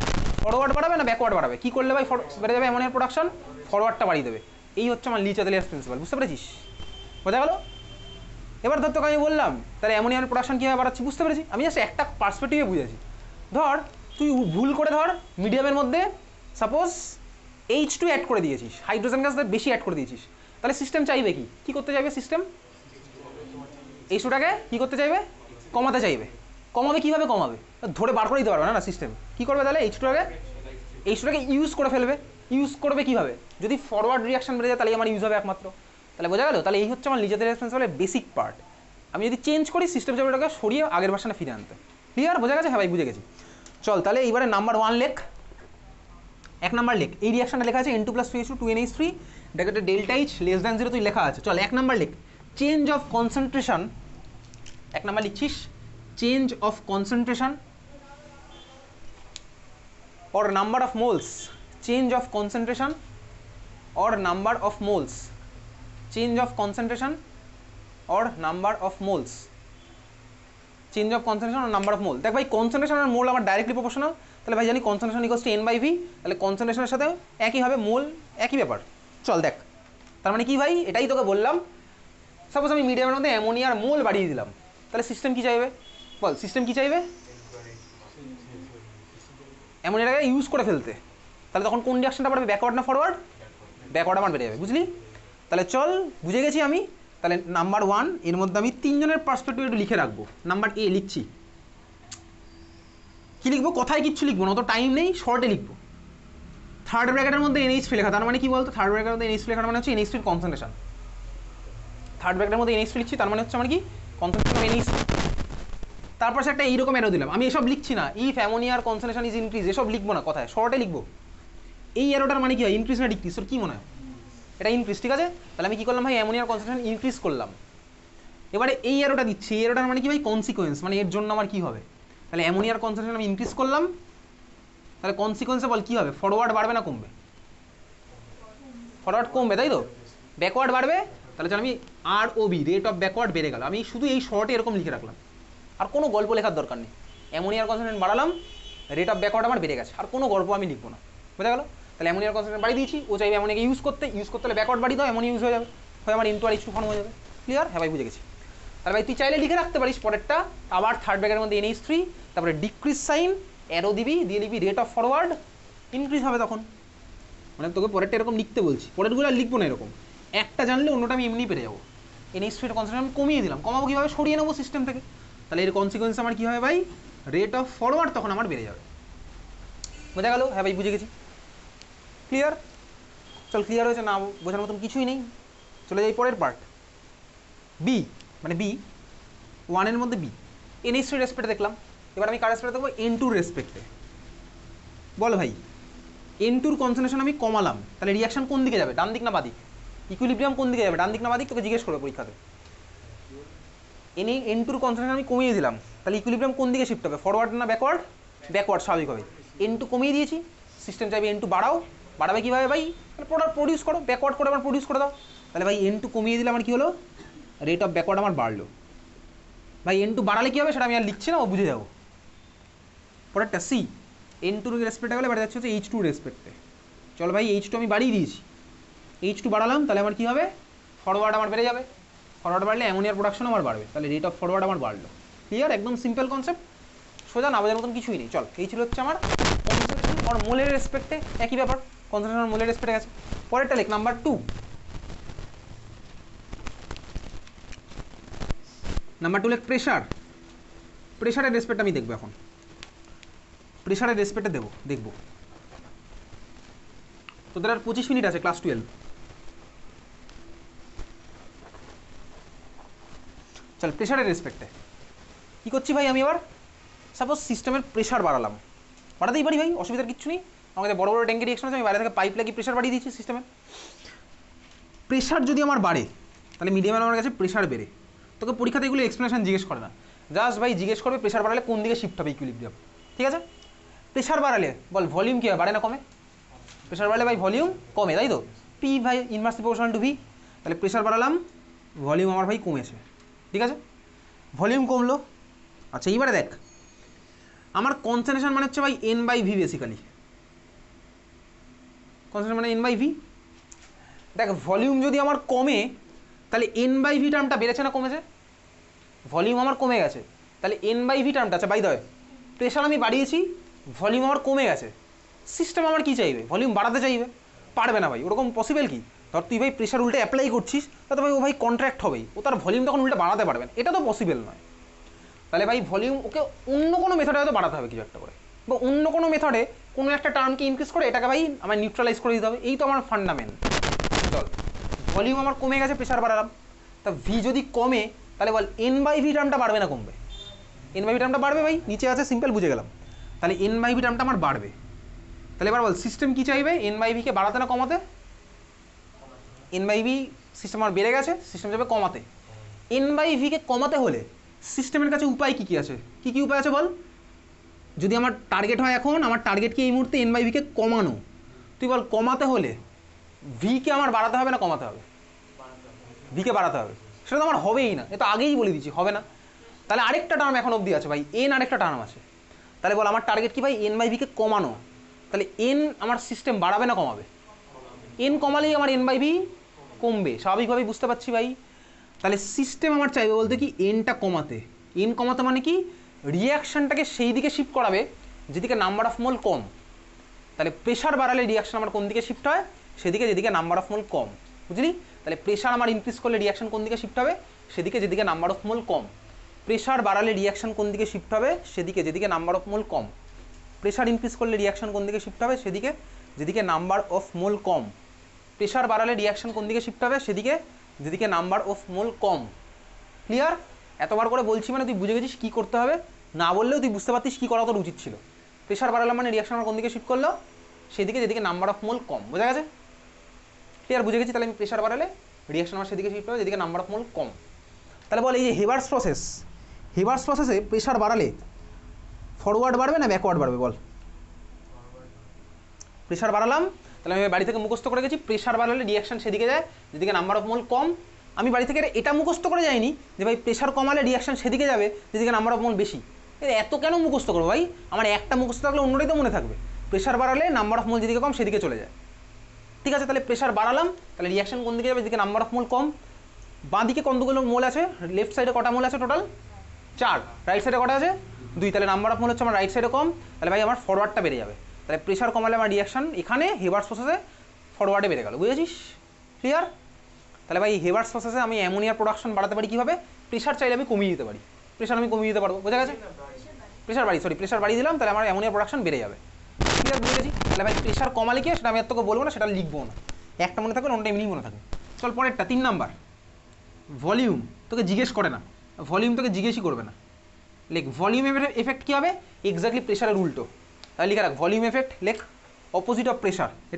Speaker 1: ফরওয়ার্ড বাড়াবে না ব্যাকওয়ার্ড বাড়াবে? কী করলে ভাই বেড়ে যাবে অ্যামোনিয়ার প্রোডাকশন? ফরওয়ার্ডটা বাড়িয়ে দেবে। এই হচ্ছে আমার লি-চ্যাটালিয়াস প্রিন্সিপাল, বুঝতে পেরেছিস? বোঝা গেল? এবার ধর তোকে আমি বললাম তাহলে অ্যামোনিয়ার প্রোডাকশন কীভাবে বাড়াচ্ছি, বুঝতে পেরেছি? আমি জাস্ট একটা পার্সপেক্টিভে বুঝেছি। ধর তুই ভুল করে ধর মিডিয়ামের মধ্যে সাপোজ H2 অ্যাড করে দিয়েছিস, হাইড্রোজেন গ্যাস বেশি অ্যাড করে দিয়েছিস, তাহলে সিস্টেম চাইবে কি? কী করতে চাইবে সিস্টেম? H2টাকে কী করতে চাইবে? কমাতে চাইবে। কমাবে কীভাবে কমাবে? ধরে বার করে দিতে পারবে না না সিস্টেম। কী করবে তাহলে? H2টাকে ইউজ করে ফেলবে। ইউজ করবে কীভাবে? যদি ফরওয়ার্ড রিয়াকশন বেড়ে যায় তাহলে আমার ইউজ হবে একমাত্র। তাহলে বোঝা গেল? তাহলে এই হচ্ছে আমার লিজাদের রেসপন্সিবলের বেসিক পার্ট। আমি যদি চেঞ্জ করি সিস্টেম যাবে ওটাকে সরিয়ে আগের ভার্সনে ফিরে আনতে। ক্লিয়ার? বোঝা গেছে? হ্যাঁ ভাই বুঝে গেছি। চল তাহলে এইবারে নাম্বার 1 লেখ। 1 নাম্বার লেখ। এই রিয়াকশনটা লেখা আছে N2 + 3H2 2NH3 ব্র্যাকেটে ডেল্টা H লেস দ্যান 0 তুই লেখা আছে। চল 1 নাম্বার লেখ। চেঞ্জ অফ কনসেন্ট্রেশন, 1 নাম্বার লিখছিস, change of concentration or number of moles, change of concentration or number of moles, change of concentration or number of moles, change of concentration আর number of mole. দেখ ভাই concentration আর মোল আমার directly proportional, তাহলে ভাই জানি concentration equals two N/V, তাহলে কনসেন্ট্রেশনের সাথে একই হবে, মোল একই ব্যাপার। চল দেখ তার মানে কি ভাই, এটাই তোকে বললাম। সাপোজ আমি মিডিয়ামের মধ্যে অ্যামোনিয়ার মোল বাড়িয়ে দিলাম, তাহলে সিস্টেম কি চাইবে? বল সিস্টেম কি চাইবে? অ্যামোনিয়াটাকে ইউজ করে ফেলতে। তাহলে তখন কোন রিয়াকশনটা বাড়বে? ব্যাকওয়ার্ড না ফরওয়ার্ড? ব্যাকওয়ার্ড আমার বেড়ে যাবে, বুঝলি? তাহলে চল বুঝে গেছি আমি। তাহলে নাম্বার 1 এর মধ্যে আমি 3 জনের পার্সপেক্টিভ একটু লিখে রাখবো। নাম্বার এ লিখছি, কি লিখবো? কথায় কিচ্ছু লিখবো না, অত টাইম নেই, শর্টে লিখবো। থার্ড ব্র্যাকেটের মধ্যে NH3 লেখা, তার মানে কি বলতো? থার্ড ব্র্যাকেটের মধ্যে NH3 লেখার মানে হচ্ছে NH3 কনসেন্ট্রেশন। থার্ড ব্র্যাকেটের মধ্যে NH3 লিখছি, তার মানে হচ্ছে আমার কি কনসেন্ট্রেশন অফ NH3। তারপর সে একটা এইরকম অ্যারো দিলাম। আমি এসব লিখছি না, ইফ অ্যামোনিয়ার কনসেন্ট্রেশন ইজ ইনক্রিজ, এসব লিখবো না, কথায় শর্টে লিখবো। এই অ্যারোটার মানে কি হয়? ইনক্রিজ না ডিক্রিজ? তোর কি মনে হয়? এটা ইনক্রিজ, ঠিক আছে? তাহলে আমি কি করলাম ভাই? অ্যামোনিয়ার কনসেন্ট্রেশন ইনক্রিজ করলাম। এবারে এই অ্যারোটা দিচ্ছি, এই অ্যারোটার মানে কি ভাই? কনসিকোয়েন্স, মানে এর জন্য আমার কি হবে? তাহলে অ্যামোনিয়ার কনসেন্ট্রেশন আমি ইনক্রিজ করলাম, তাহলে কনসিকোয়েন্সে বল কি হবে? ফরওয়ার্ড বাড়বে না কমবে? ফরওয়ার্ড কমবে, তাই তো? ব্যাকওয়ার্ড বাড়বে, তাহলে চল আমি ROB, রেট অফ ব্যাকওয়ার্ড বেড়ে গেল। আমি শুধু এই শর্টে এরকম লিখে রাখলাম, আর কোনো গল্প লেখার দরকার নেই। অ্যামোনিয়ার কনসেন্ট্রেশন বাড়ালাম, রেট অফ ব্যাকওয়ার্ড আমার বেড়ে গেছে, আর কোনো গল্প আমি লিখবো না। বোঝা গেল? তাহলে অ্যামোনিয়ার কনসেন্ট্রেশন বাড়িয়ে দিয়েছি, ও চাইবে অ্যামোনিয়াকে ইউজ করতে হলে ব্যাকওয়ার্ড বাড়িয়ে দাও, অ্যামোনিয়া ইউজ হয়ে যাবে, হয় আমার N2 আর H2 ফর্ম হয়ে যাবে। ক্লিয়ার? হ্যাঁ ভাই বুঝে গেছি। তাহলে ভাই তুই চাইলে লিখে রাখতে পারিস পরেরটা, আবার থার্ড ব্র্যাকেটের মধ্যে NH3, তারপরে ডিক্রিজ সাইন, অ্যারো দিবি, দিয়ে লিখবি রেট অফ ফরওয়ার্ড ইনক্রিজ হবে তখন। মানে তোকে পরেরটা এরকম লিখতে বলছি, পরেরগুলো আর লিখবো না এরকম। একটা জানলে অন্যটা আমি এমনি পেরে যাবো। NH3 কনসেন্ট্রেশন আমি কমিয়ে দিলাম, কমাবো কীভাবে? সরিয়ে নেবো সিস্টেম থেকে। তাহলে এর কনসিকোয়েন্স আমার কী হবে ভাই? রেট অফ ফরওয়ার্ড তখন আমার বেড়ে যাবে। বোঝা গেল? হ্যাঁ ভাই বুঝে গেছি। ক্লিয়ার? চল ক্লিয়ার হয়েছে না? বোঝার মতন কিছুই নেই। চলে যাই পরের পার্ট, বি, মানে বি 1-এর মধ্যে বি। NH3 রেসপেক্টে দেখলাম, এবার আমি কার রেসপেক্টে দেখবো? N2 রেসপেক্টে। বল ভাই N2 কনসেন্ট্রেশন আমি কমালাম, তাহলে রিয়াকশন কোন দিকে যাবে? ডান দিক না বাদিক? ইকুইলিব্রিয়াম কোন দিকে যাবে? ডান দিক না বাদিক? তোকে জিজ্ঞেস করবে পরীক্ষাতে। N2 কনসেন্ট্রেশন আমি কমিয়ে দিলাম, তাহলে ইকুইলিব্রিয়াম কোন দিকে শিফট হবে? ফরওয়ার্ড না ব্যাকওয়ার্ড? ব্যাকওয়ার্ড স্বাভাবিকভাবে। N2 কমিয়ে দিয়েছি, সিস্টেম চাইবে N2 বাড়াও, বাড়াবে কীভাবে ভাই? তাহলে প্রোডাক্ট প্রডিউস করো, ব্যাকওয়ার্ড করে আমার প্রডিউস করে দাও। তাহলে ভাই N2 কমিয়ে দিলে আমার কী হলো? রেট অফ ব্যাকওয়ার্ড আমার বাড়লো। ভাই N2 বাড়ালে কী হবে সেটা আমি আর লিখছি না, ও বুঝে যাবো। পরেরটা সি, N2 রেসপেক্টে গেলে এবার যাচ্ছে হচ্ছে H2 রেসপেক্টে। চল ভাই H2 আমি বাড়িয়ে দিয়েছি, H2 বাড়ালাম, তাহলে আমার কী হবে? ফরওয়ার্ড আমার বেড়ে যাবে। ফরওয়ার্ড বাড়লে অ্যামোনিয়ার প্রোডাকশন আমার বাড়বে, তাহলে রেট অফ ফরওয়ার্ড আমার বাড়লো। ক্লিয়ার? একদম সিম্পল কনসেপ্ট, সোজা, না বোঝার মতন কিছুই নেই। চল এই ছিল হচ্ছে আমার কনসেন্ট্রেশন আর মোলের রেসপেক্টে, একই ব্যাপার, কনসেন্ট্রেশন আর মোলের রেসপেক্টে গেছে। পরেরটা লেখ, নাম্বার 2। নাম্বার 2 লেখ প্রেশার। প্রেশারের রেসপেক্ট আমি দেখবো এখন, প্রেশারের রেসপেক্টে দেখবো। তোদের আর 25 মিনিট আছে ক্লাস 12। চল প্রেশারের রেসপেক্টে কী করছি ভাই আমি এবার? সাপোজ সিস্টেমের প্রেশার বাড়ালাম, বাড়াতেই পারি ভাই, অসুবিধার কিছু নেই। আমাদের বড় বড় ট্যাঙ্কের রিয়েকশন আছে, আমি বাইরে থেকে পাইপ লাগিয়ে প্রেশার বাড়িয়ে দিচ্ছি সিস্টেমের। প্রেশার যদি আমার বাড়ে তাহলে মিডিয়ামের আমার কাছে প্রেশার বেড়ে, তোকে পরীক্ষাতে এগুলো এক্সপ্লেনেশন জিজ্ঞেস করে না, জাস্ট ভাই জিজ্ঞেস করবে প্রেশার বাড়ালে কোন দিকে শিফট হবে ইকুইলিব্রিয়াম। ঠিক আছে? প্রেশার বাড়ালে বল ভলিউম কী হয়? বাড়ে না কমে? প্রেশার বাড়লে ভাই ভলিউম কমে, তাই তো? পি ভাই ইনভার্সলি প্রপোর্শনাল টু ভি। তাহলে প্রেশার বাড়ালাম, ভলিউম আমার ভাই কমেছে। ঠিক আছে? ভলিউম কমলো। আচ্ছা এইবারে দেখ, আমার কনসেন্ট্রেশন মানে হচ্ছে ভাই N/V বেসিক্যালি। কনসেন্ট্রেশন মানে N/V। দেখ ভলিউম যদি আমার কমে তাহলে N/V টার্মটা বেড়েছে না কমেছে? ভলিউম আমার কমে গেছে, তাহলে N/V টার্মটা, আচ্ছা বাই দ্য ওয়ে প্রেশার আমি বাড়িয়েছি, ভলিউম আমার কমে গেছে, সিস্টেম আমার কী চাইবে? ভলিউম বাড়াতে চাইবে। পারবে না ভাই, ওরকম পসিবল কি? ধর তুই ভাই প্রেশার উল্টে অ্যাপ্লাই করছিস, তাতে ভাই ও ভাই কন্ট্রাক্ট হবেই, ও তার ভলিউম তখন উল্টে বাড়াতে পারবেন, এটা তো পসিবল নয়। তাহলে ভাই ভলিউম ওকে অন্য কোনো মেথডে হয়তো বাড়াতে হবে কিছু একটা করে, বা অন্য কোনো মেথডে কোনো একটা টার্মকে ইনক্রিজ করে এটাকে ভাই আমার নিউট্রালাইজ করে দিতে হবে। এই তো আমার ফান্ডামেন্ট। চল, ভলিউম আমার কমে গেছে, প্রেশার বাড়ালাম, তা ভি যদি কমে তাহলে বল এন বাই ভি টার্মটা বাড়বে না কমবে? এন বাই ভি টার্মটা বাড়বে ভাই, নিচে আছে সিম্পল, বুঝে গেলাম। তাহলে এন বাই ভি টার্মটা আমার বাড়বে। তাহলে এবার বল সিস্টেম কী চাইবে, এন বাই ভিকে বাড়াতে না কমাতে? এন বাই ভি সিস্টেম আমার বেড়ে গেছে, সিস্টেম চাইবে কমাতে। এন বাই ভিকে কমাতে হলে সিস্টেমের কাছে উপায় কী কী আছে? কী কী উপায় আছে বল? যদি আমার টার্গেট হয়, এখন আমার টার্গেট কি এই মুহূর্তে এন বাই ভিকে কমানো, তুই বল কমাতে হলে ভিকে আমার বাড়াতে হবে না কমাতে হবে? ভিকে বাড়াতে হবে। সেটা তো আমার হবেই না, এ তো আগেই বলে দিচ্ছি হবে না। তাহলে আরেকটা টার্ম এখন অবধি আছে ভাই, এন আরেকটা টার্ম আছে। তাহলে বল আমার টার্গেট কি ভাই, এন বাই ভিকে কমানো। তাহলে এন আমার সিস্টেম বাড়াবে না কমাবে? এন কমালেই আমার এন বাই ভি কমবে, স্বাভাবিকভাবেই বুঝতে পারছি ভাই। তাহলে সিস্টেম আমার চাইবে বলতে কি এনটা কমাতে। এন কমাতে মানে কি, রিয়াকশানটাকে সেই দিকে শিফট করাবে যেদিকে নাম্বার অফ মোল কম। তাহলে প্রেশার বাড়ালে রিয়াকশন আমার কোন দিকে শিফট হয়, সেদিকে যেদিকে নাম্বার অফ মোল কম, বুঝলি? তাহলে প্রেশার আমার ইনক্রিজ করলে রিয়াকশন কোন দিকে শিফট হবে, সেদিকে যেদিকে number of mole com. Pressure বাড়ালে রিয়াকশন কোন দিকে শিফট হবে, সেদিকে যেদিকে number of mole com. Pressure increase করলে রিয়াকশন কোন দিকে শিফট হবে, সেদিকে যেদিকে number of mole com. Pressure বাড়ালে রিয়াকশন কোন দিকে শিফট হবে, সেদিকে যেদিকে number of mole com. Clear? এতবার করে বলছি মানে তুই বুঝে গেছিস কী করতে হবে, না বললেও তুই বুঝতে পারতিস কী করা তোর উচিত ছিল। প্রেশার বাড়ালাম মানে রিয়াকশন আমার কোন দিকে শিফট করলো, সেদিকে যেদিকে নাম্বার অফ মোল কম। বোঝা গেছে? ক্লিয়ার, বুঝে গেছি। তাহলে আমি প্রেশার বাড়ালে রিয়াকশন আমার সেদিকে শিফট হবে যেদিকে নাম্বার অফ মোল কম। তাহলে বল এই যে হেবার্স প্রসেস, হেবার্স প্রসেসে প্রেশার বাড়ালে ফরওয়ার্ড বাড়বে না ব্যাকওয়ার্ড বাড়বে বল? প্রেশার বাড়ালাম, তাহলে আমি বাড়ি থেকে মুখস্থ করে গেছি প্রেশার বাড়ালে রিয়াকশন সেদিকে যায় যেদিকে নাম্বার অফ মোল কম। আমি বাড়ি থেকে এটা মুখস্থ করে যাইনি যে ভাই প্রেশার কমালে রিয়াকশন সেদিকে যাবে যেদিকে নাম্বার অফ মোল বেশি। এত কেন মুখস্থ করবো ভাই? আমার একটা মুখস্থ থাকলে অন্যটাই তো মনে থাকবে। প্রেশার বাড়ালে নাম্বার অফ মোল যেদিকে কম সেদিকে চলে যায়। ঠিক আছে, তাহলে প্রেশার বাড়ালাম, তাহলে রিয়াকশন কোন দিকে যাবে, যেদিকে নাম্বার অফ মোল কম। বাঁ দিকে কতগুলো মোল আছে, লেফট সাইডে কটা মোল আছে টোটাল? 4। রাইট সাইডে কটা আছে? 2। তাহলে নাম্বার অফ মোল হচ্ছে আমার রাইট সাইডে কম, তাহলে ভাই আমার ফরওয়ার্ডটা বেড়ে যাবে। তাহলে প্রেশার কমালে আমার রিয়াকশন এখানে হেবার্স প্রসেসে ফরওয়ার্ডে বেড়ে গেল। বুঝেছিস? ক্লিয়ার? তাহলে ভাই হেবার্স প্রসেসে আমি অ্যামোনিয়ার প্রোডাকশন বাড়াতে পারি কীভাবে? প্রেশার চাইলে আমি কমিয়ে দিতে পারি, প্রেশার আমি কমিয়ে দিতে পারবো। বোঝা গেছে? প্রেশার বাড়িয়ে দিলাম, তাহলে আমার অ্যামোনিয়ার প্রোডাকশন বেড়ে যাবে। ক্লিয়ার, বুঝে গেছি? তাহলে ভাই প্রেশার কমালে কি সেটা আমি আর তোকে বলবো না, সেটা লিখবো না, একটা মনে থাকবে অন্যটা এমনি মনে থাকবে। চল পরেরটা 3 নাম্বার। ভলিউম তোকে জিজ্ঞেস করে না, ভলিউম তোকে জিজ্ঞেসই করবে না। লেখ ভলিউম এফেক্ট কী হবে, এক্স্যাক্টলি প্রেশারের উল্টো। তাহলে লিখে রাখ ভলিউম এফেক্ট, লেখ অপোজিট অফ প্রেশার।